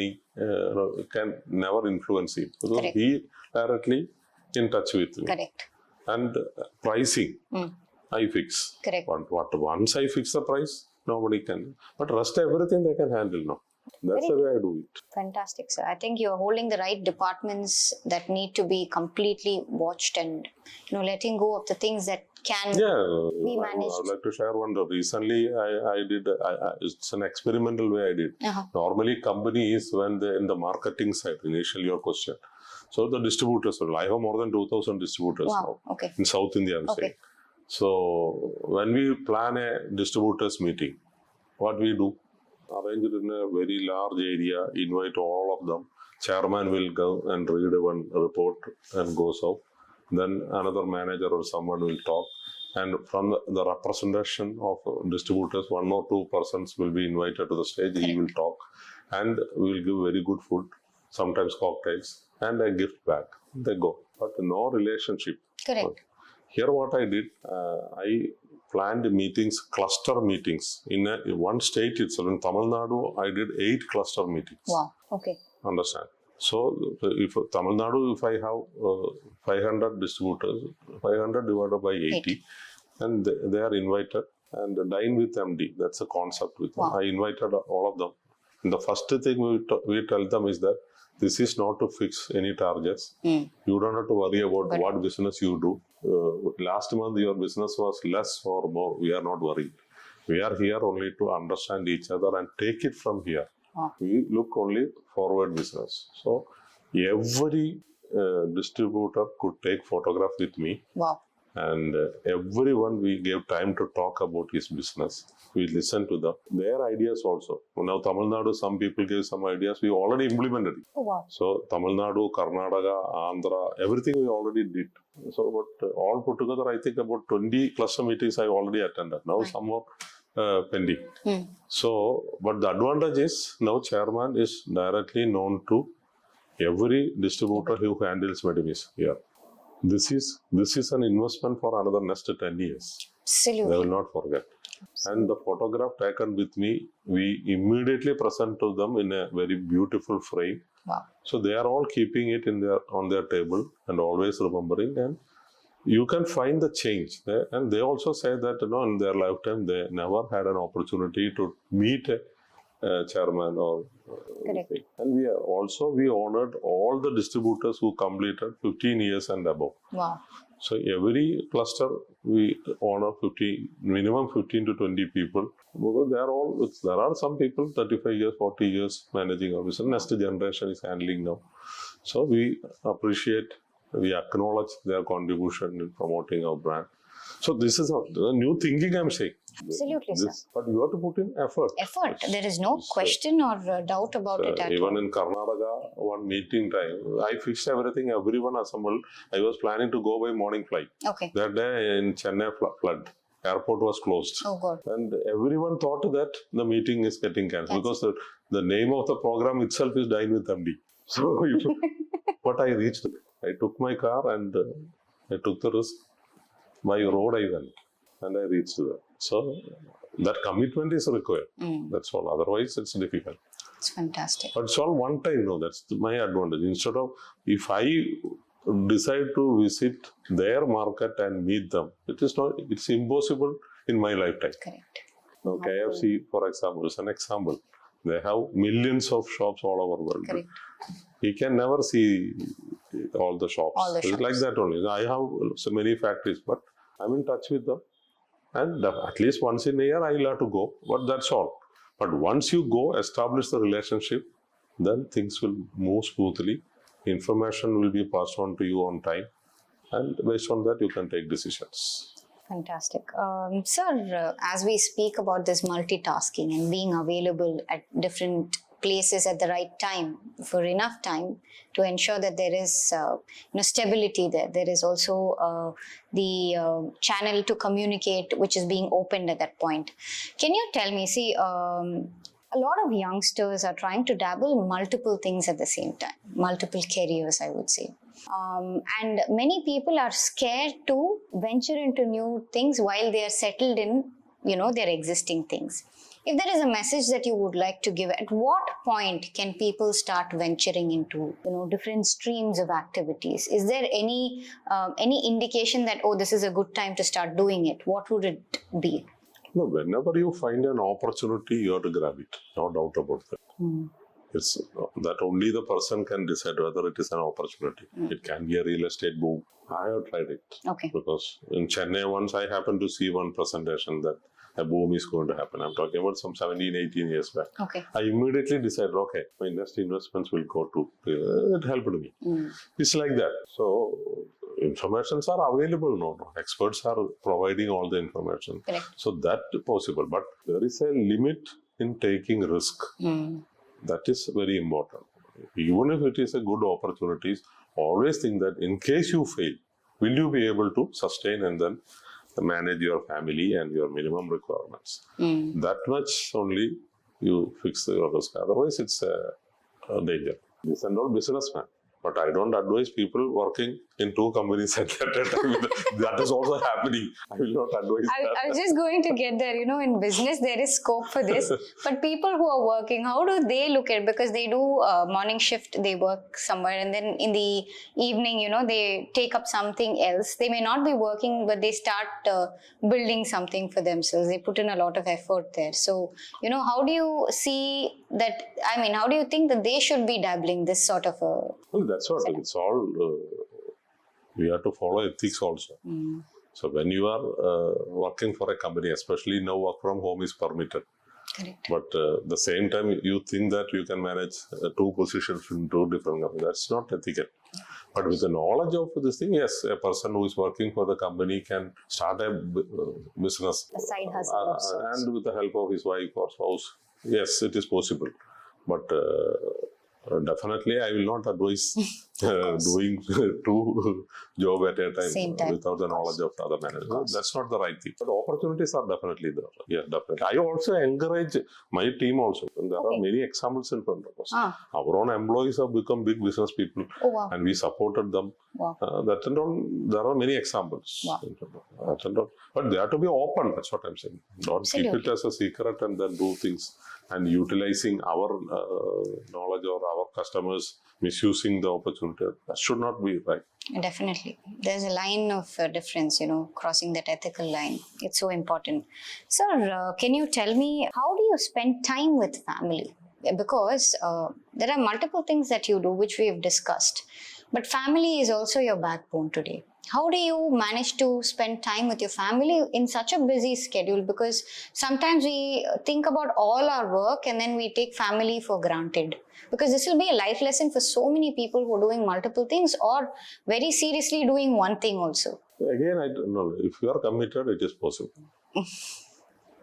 can never influence him. Because he directly in touch with me. Correct. And pricing, I fix. Correct. Once I fix the price, nobody can. But rest everything they can handle now. That's the way I do it. Fantastic, sir. I think you're holding the right departments that need to be completely watched and, letting go of the things that can be managed. I would like to share one. Recently, I did, it's an experimental way I did. Normally, companies, when they're in the marketing side, initially your question. So the distributors, I have more than 2,000 distributors now. Okay. In South India, I'm saying. So when we plan a distributors meeting, what we do? Arrange it in a very large area, invite all of them. Chairman will go and read one report and goes out. Then another manager or someone will talk. And from the representation of distributors, 1 or 2 persons will be invited to the stage. He will talk. And we will give very good food, sometimes cocktails, and a gift bag. They go. But no relationship. Correct. But here what I did, I planned meetings, cluster meetings. In one state itself, in Tamil Nadu, I did 8 cluster meetings. Wow, okay. Understand? So, if Tamil Nadu, if I have 500 distributors, 500 divided by 80, and they are invited and dine with MD. That's a concept with them. I invited all of them. And the first thing we tell them is that this is not to fix any targets. You don't have to worry about what business you do. Last month your business was less or more. We are not worried. We are here only to understand each other and take it from here. We look only forward business. So every distributor could take photograph with me. Wow. And everyone we gave time to talk about his business. We listen to them. Their ideas also. Now Tamil Nadu, some people gave some ideas. We already implemented it. Oh, wow. So Tamil Nadu, Karnataka, Andhra, everything we already did. So but all put together, I think about 20 cluster meetings I already attended. Now some more pending. So, but the advantage is now chairman is directly known to every distributor who handles Medimix here. This is an investment for another next 10 years. Absolutely. They will not forget. And the photograph taken with me, we immediately present to them in a very beautiful frame. Wow. So they are all keeping it on their table and always remembering. And you can find the change. And they also say that in their lifetime they never had an opportunity to meet a chairman or anything. And we honored all the distributors who completed 15 years and above. Wow. So every cluster we honor minimum 15 to 20 people. Because there are some people 35 years, 40 years managing our business. Next generation is handling now. So we appreciate, we acknowledge their contribution in promoting our brand. So this is the new thinking I'm saying. Absolutely, sir. But you have to put in effort. There is no question or doubt about it at all. Even in Karnataka, one meeting time, I fixed everything, everyone assembled. I was planning to go by morning flight. Okay. That day in Chennai flood. airport was closed. Oh God. And everyone thought that the meeting is getting cancelled because the name of the program itself is Dine with MD. So, but I reached. I took my car and I took the risk. By road I went and I reached there. So that commitment is required. That's all. Otherwise, it's difficult. It's fantastic. But it's all one time. No, that's my advantage. Instead of if I decide to visit their market and meet them, it's impossible in my lifetime. Correct. Now, KFC, for example, is an example. They have millions of shops all over the world. Correct. He can never see all the shops. All the It's shops. like that only. I have so many factories, but I'm in touch with them. And at least once in a year, I'll have to go. But that's all. But once you go, establish the relationship, then things will move smoothly. Information will be passed on to you on time. And based on that, you can take decisions. Fantastic. Sir, as we speak about this multitasking and being available at different places at the right time for enough time to ensure that there is stability there. There is also the channel to communicate which is being opened at that point. Can you tell me, a lot of youngsters are trying to dabble in multiple things at the same time, multiple careers, I would say. And many people are scared to venture into new things while they are settled in, their existing things. If there is a message that you would like to give, at what point can people start venturing into, different streams of activities? Is there any indication that, this is a good time to start doing it? What would it be? No, whenever you find an opportunity, you have to grab it. No doubt about that. It's that only the person can decide whether it is an opportunity. It can be a real estate boom. I have tried it. Okay. Because in Chennai once I happened to see one presentation that a boom is going to happen. I'm talking about some 17, 18 years back. Okay. I immediately decided, okay, my next investments will go to, it helped me. It's like that. So, informations are available now. Experts are providing all the information. Correct. So that possible. But there is a limit in taking risk. That is very important. Even if it is a good opportunity, always think that in case you fail, will you be able to sustain and then manage your family and your minimum requirements? That much only you fix your risk. Otherwise, it's a danger. This and all businessman. But I don't advise people working in two companies at that time. That is also happening. I will not advise that. I was just going to get there. In business, there is scope for this. But people who are working, how do they look at it? Because they do morning shift, they work somewhere. And then in the evening, they take up something else. They may not be working, but they start building something for themselves. They put in a lot of effort there. So, how do you see that? I mean, how do you think that they should be dabbling this sort of a... Well, that's what it's all. We have to follow ethics also. So when you are working for a company, especially now work from home is permitted. Correct. But the same time, you think that you can manage two positions in two different companies. That's not ethical. But with the knowledge of this thing, yes, a person who is working for the company can start a business. A side hustle. And with the help of his wife or spouse, yes, it is possible. But definitely, I will not advise doing two jobs at a time without the knowledge of the other managers. That's not the right thing. But opportunities are definitely there. Yeah, definitely. I also encourage my team also. And there are many examples in front of us. Our own employees have become big business people. Oh, wow. And we supported them. Wow. That and all, there are many examples. Wow. That and all. But they have to be open. That's what I'm saying. Don't Absolutely. keep it as a secret and then do things. And utilizing our knowledge or our customers misusing the opportunity. That should not be right. Definitely. There's a line of difference, crossing that ethical line. It's so important. Sir, can you tell me, how do you spend time with family? Because there are multiple things that you do, which we have discussed. But family is also your backbone today. How do you manage to spend time with your family in such a busy schedule? Because sometimes we think about all our work and then we take family for granted. Because this will be a life lesson for so many people who are doing multiple things or very seriously doing one thing also. Again, I don't know. If you are committed, it is possible.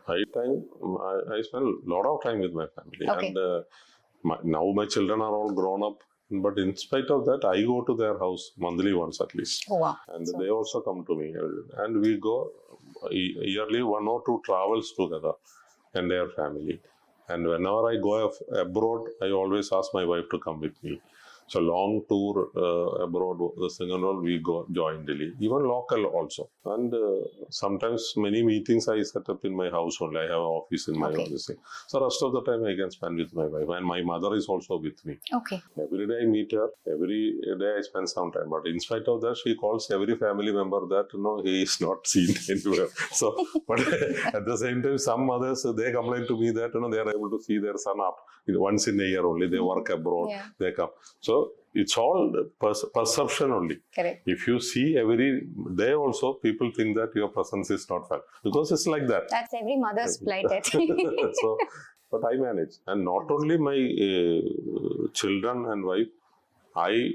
I spend a lot of time with my family. Okay. And now my children are all grown up. But in spite of that, I go to their house monthly once at least. Oh, wow. And they also come to me. And we go yearly 1 or 2 travels together, entire family. And whenever I go abroad, I always ask my wife to come with me. So long tour abroad, the thing and all, we go jointly, even local also. And sometimes many meetings I set up in my house only. I have an office in my office. So rest of the time I can spend with my wife, and my mother is also with me. Okay. Every day I meet her, every day I spend some time. But in spite of that, she calls every family member that he is not seen anywhere. So, but at the same time, some mothers, they complain to me that they are able to see their son up once in a year only. They work abroad, they come. So it's all perception only. Correct. If you see every day also, people think that your presence is not felt, because it's like that. That's every mother's plight, I think. So, but I manage. And not only my children and wife, I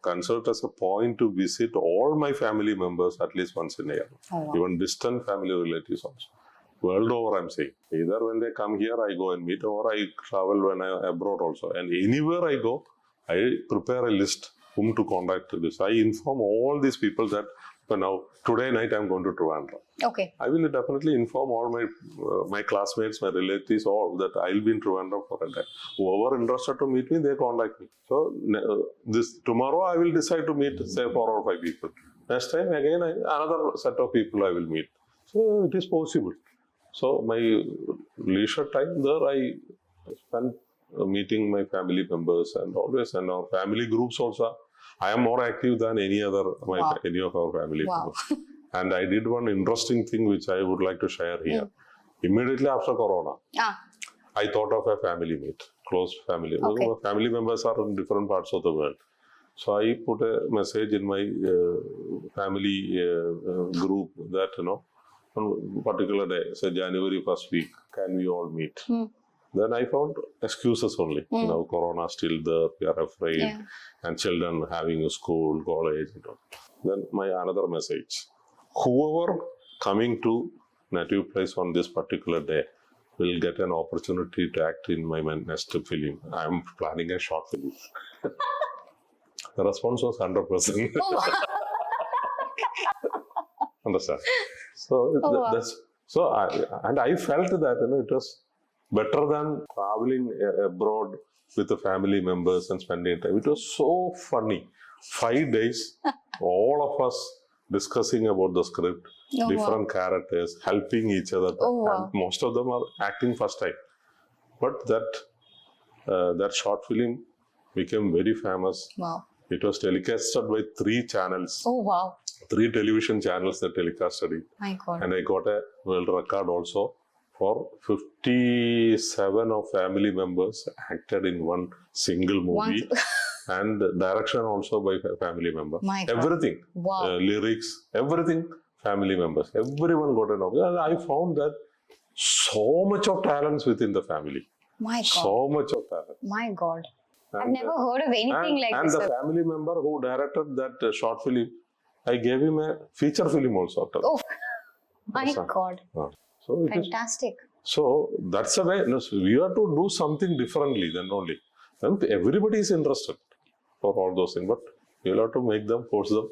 consider it as a point to visit all my family members at least once in a year. Oh, wow. Even distant family relatives also. World over, I'm saying. Either when they come here, I go and meet, or I travel when I'm abroad also. And anywhere I go, I prepare a list whom to contact to this. I inform all these people that now, today night I'm going to Trivandrum. Okay. I will definitely inform all my classmates, my relatives, all that I'll be in Trivandrum for a day. Whoever interested to meet me, they contact me. So tomorrow I will decide to meet, say, 4 or 5 people. Next time again, another set of people I will meet. So it is possible. So my leisure time there, I spend meeting my family members, and always, and our family groups also. I am more active than any of our family members. And I did one interesting thing which I would like to share here. Immediately after Corona, I thought of a family meet, close family. Okay. Family members are in different parts of the world. So I put a message in my family group that, on particular day, say January 1st week, can we all meet? Then I found excuses only. Corona still there, we are afraid, and children having a school, college. Then my another message: whoever coming to native place on this particular day will get an opportunity to act in my next film. I am planning a short film. The response was 100%. Understand? So I felt that it was better than traveling abroad with the family members and spending time. It was so funny. 5 days, all of us discussing about the script, different characters, helping each other. And most of them are acting first time. But that short film became very famous. Wow. It was telecasted by 3 channels. Oh, wow. 3 television channels that telecasted it. My God. And I got a world record also. For 57 of family members acted in one single movie, and direction also by family member. My God. Everything, lyrics, everything, family members. Everyone got an option. And I found that so much of talents within the family. My God. So much of talent. My God. I've never heard of anything like this. And the family member who directed that short film, I gave him a feature film also. Oh, my God. So fantastic. So that's the way. We have to do something differently than only. And everybody is interested for all those things, but you'll have to make them, force them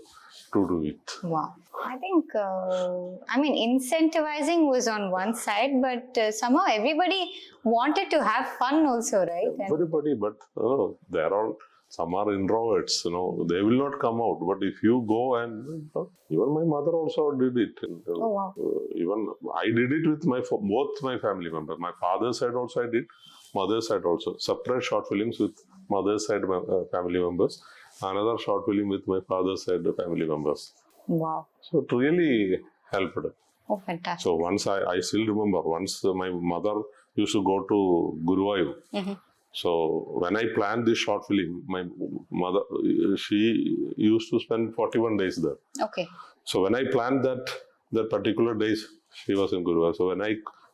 to do it. Wow. I think, incentivizing was on one side, but somehow everybody wanted to have fun also, right? Everybody, but they're all, some are introverts, they will not come out. But if you go and, even my mother also did it. Oh, wow. Even I did it with both my family members. My father's side also I did, mother's side also. Separate short films with mother's side family members. Another short film with my father's side family members. Wow. So it really helped. Oh, fantastic. So once I still remember, once my mother used to go to Guruvayur. So when I planned this short film, my mother, she used to spend 41 days there. Okay. So when I planned that particular days, she was in Guruvayur. So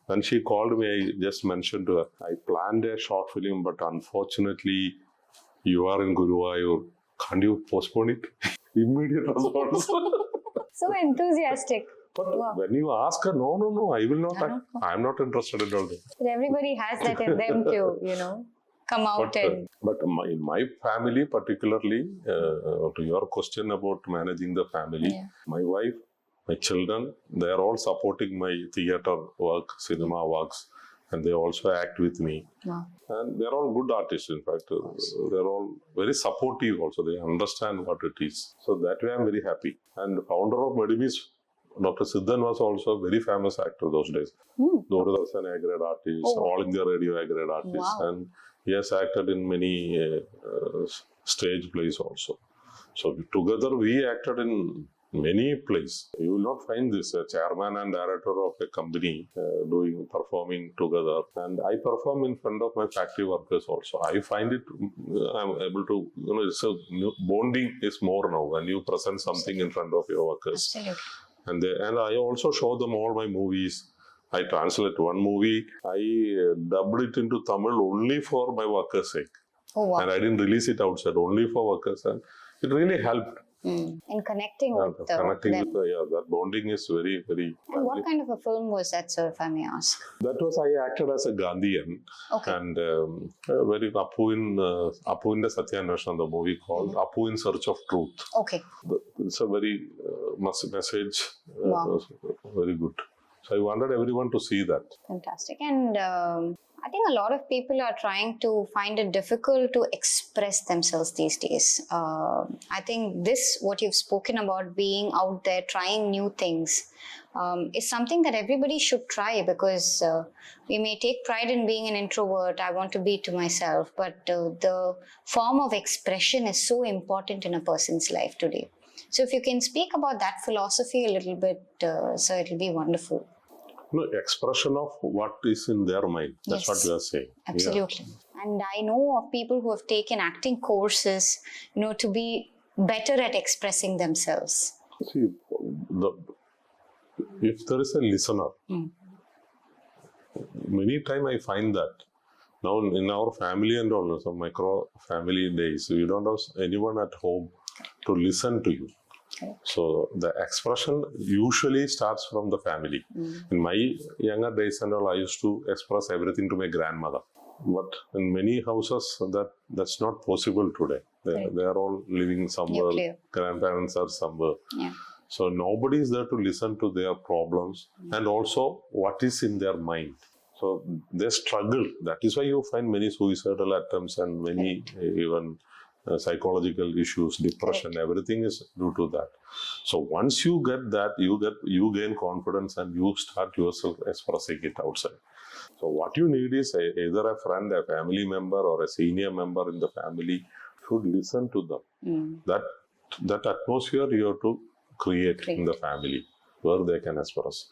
when she called me, I just mentioned to her, I planned a short film, but unfortunately, you are in Guruvayur. Can't you postpone it? Immediate response. So enthusiastic. But when you ask her, no, I will not. I am not interested in all that. But everybody has that in them to, come out But my family particularly, to your question about managing the family, my wife My children, they are all supporting my theatre work, cinema works, and they also act with me. Wow. And they're all good artists, in fact. They're all very supportive also. They understand what it is. So that way I'm very happy. And the founder of Medimix, Dr. Siddhan, was also a very famous actor those days. Doordarshan A-grade artist, All India Radio A-grade artist. Wow. And he has acted in many stage plays also. So together we acted in many plays. You will not find this chairman and director of a company performing together. And I perform in front of my factory workers also. I find it, I'm able to, it's a bonding is more now when you present something in front of your workers. Absolutely. And I also show them all my movies. I translate one movie. I dubbed it into Tamil only for my workers' sake. Oh, wow. And I didn't release it outside, only for workers. And it really helped. In connecting with them. That bonding is very, very. And what kind of a film was that, sir, if I may ask? That was, I acted as a Gandhian. Okay. And very Apu in the Satyanarayana, the movie called Apu in Search of Truth. Okay. It's a very message, Wow. very good. So I wanted everyone to see that. Fantastic. And I think a lot of people are trying to find it difficult to express themselves these days. I think what you've spoken about, being out there, trying new things, is something that everybody should try, because we may take pride in being an introvert. I want to be to myself, but the form of expression is so important in a person's life today. So if you can speak about that philosophy a little bit, sir, it'll be wonderful. No, expression of what is in their mind. That's what you are saying. Absolutely. Yeah. And I know of people who have taken acting courses, to be better at expressing themselves. See, if there is a listener, many times I find that now in our family and all, some micro family days, we don't have anyone at home to listen to you. Okay. So the expression usually starts from the family. In my younger days and all, I used to express everything to my grandmother. But in many houses, that's not possible today. They are all living somewhere. Grandparents are somewhere. Yeah. So nobody is there to listen to their problems and also what is in their mind. So they struggle. That is why you find many suicidal attempts and many even psychological issues, depression, everything is due to that. So once you get that, you gain confidence and you start yourself expressing it outside. So what you need is either a friend, a family member, or a senior member in the family should listen to them. That atmosphere you have to create in the family where they can express.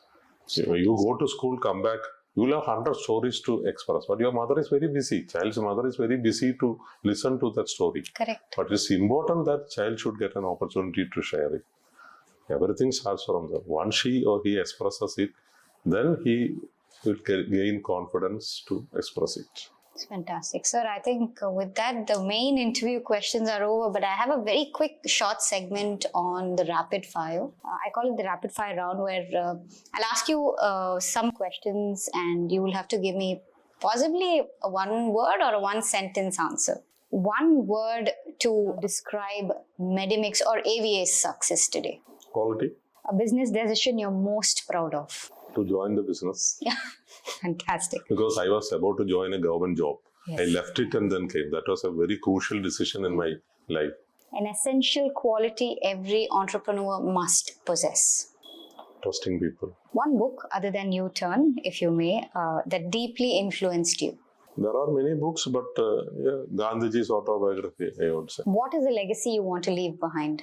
So you go to school, come back, you will have 100 stories to express, but your mother is very busy. Child's mother is very busy to listen to that story. Correct. But it's important that child should get an opportunity to share it. Everything starts from there. Once she or he expresses it, then he will gain confidence to express it. It's fantastic. Sir, I think with that, the main interview questions are over, but I have a very quick short segment on the rapid fire. I call it the rapid fire round, where I'll ask you some questions and you will have to give me possibly a one word or a one sentence answer. One word to describe Medimix or AVA's success today. Quality. A business decision you're most proud of. To join the business. Yeah, fantastic. Because I was about to join a government job. Yes. I left it and then came. That was a very crucial decision in my life. An essential quality every entrepreneur must possess. Trusting people. One book other than U-Turn, if you may, that deeply influenced you. There are many books, but Gandhiji's autobiography, I would say. What is the legacy you want to leave behind?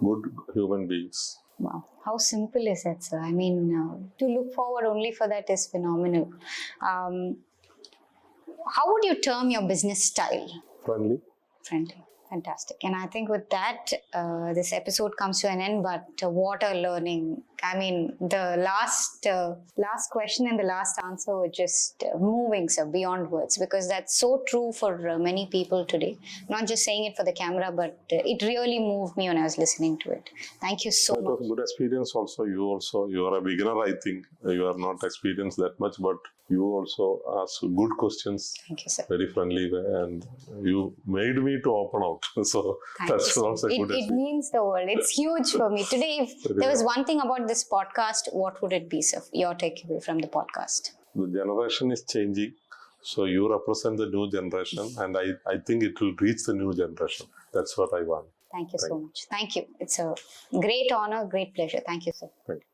Good human beings. Wow. How simple is that, sir? I mean, to look forward only for that is phenomenal. How would you term your business style? Friendly. Friendly. Fantastic. And I think with that, this episode comes to an end, but what a learning. I mean, the last question and the last answer were just moving, sir, beyond words, because that's so true for many people today. Not just saying it for the camera, but it really moved me when I was listening to it. Thank you so much. It was a good experience also. You are a beginner, I think. You are not experienced that much, but You also asked good questions, Thank you, sir. very friendly way, and you made me to open out. So Thank that's you, also sir. a good It means the world. It's huge for me. Today, if there was one thing about this podcast, what would it be, sir? Your takeaway from the podcast. The generation is changing. So you represent the new generation, and I think it will reach the new generation. That's what I want. Thank you so much. Thank you. It's a great honor, great pleasure. Thank you, sir. Thank you.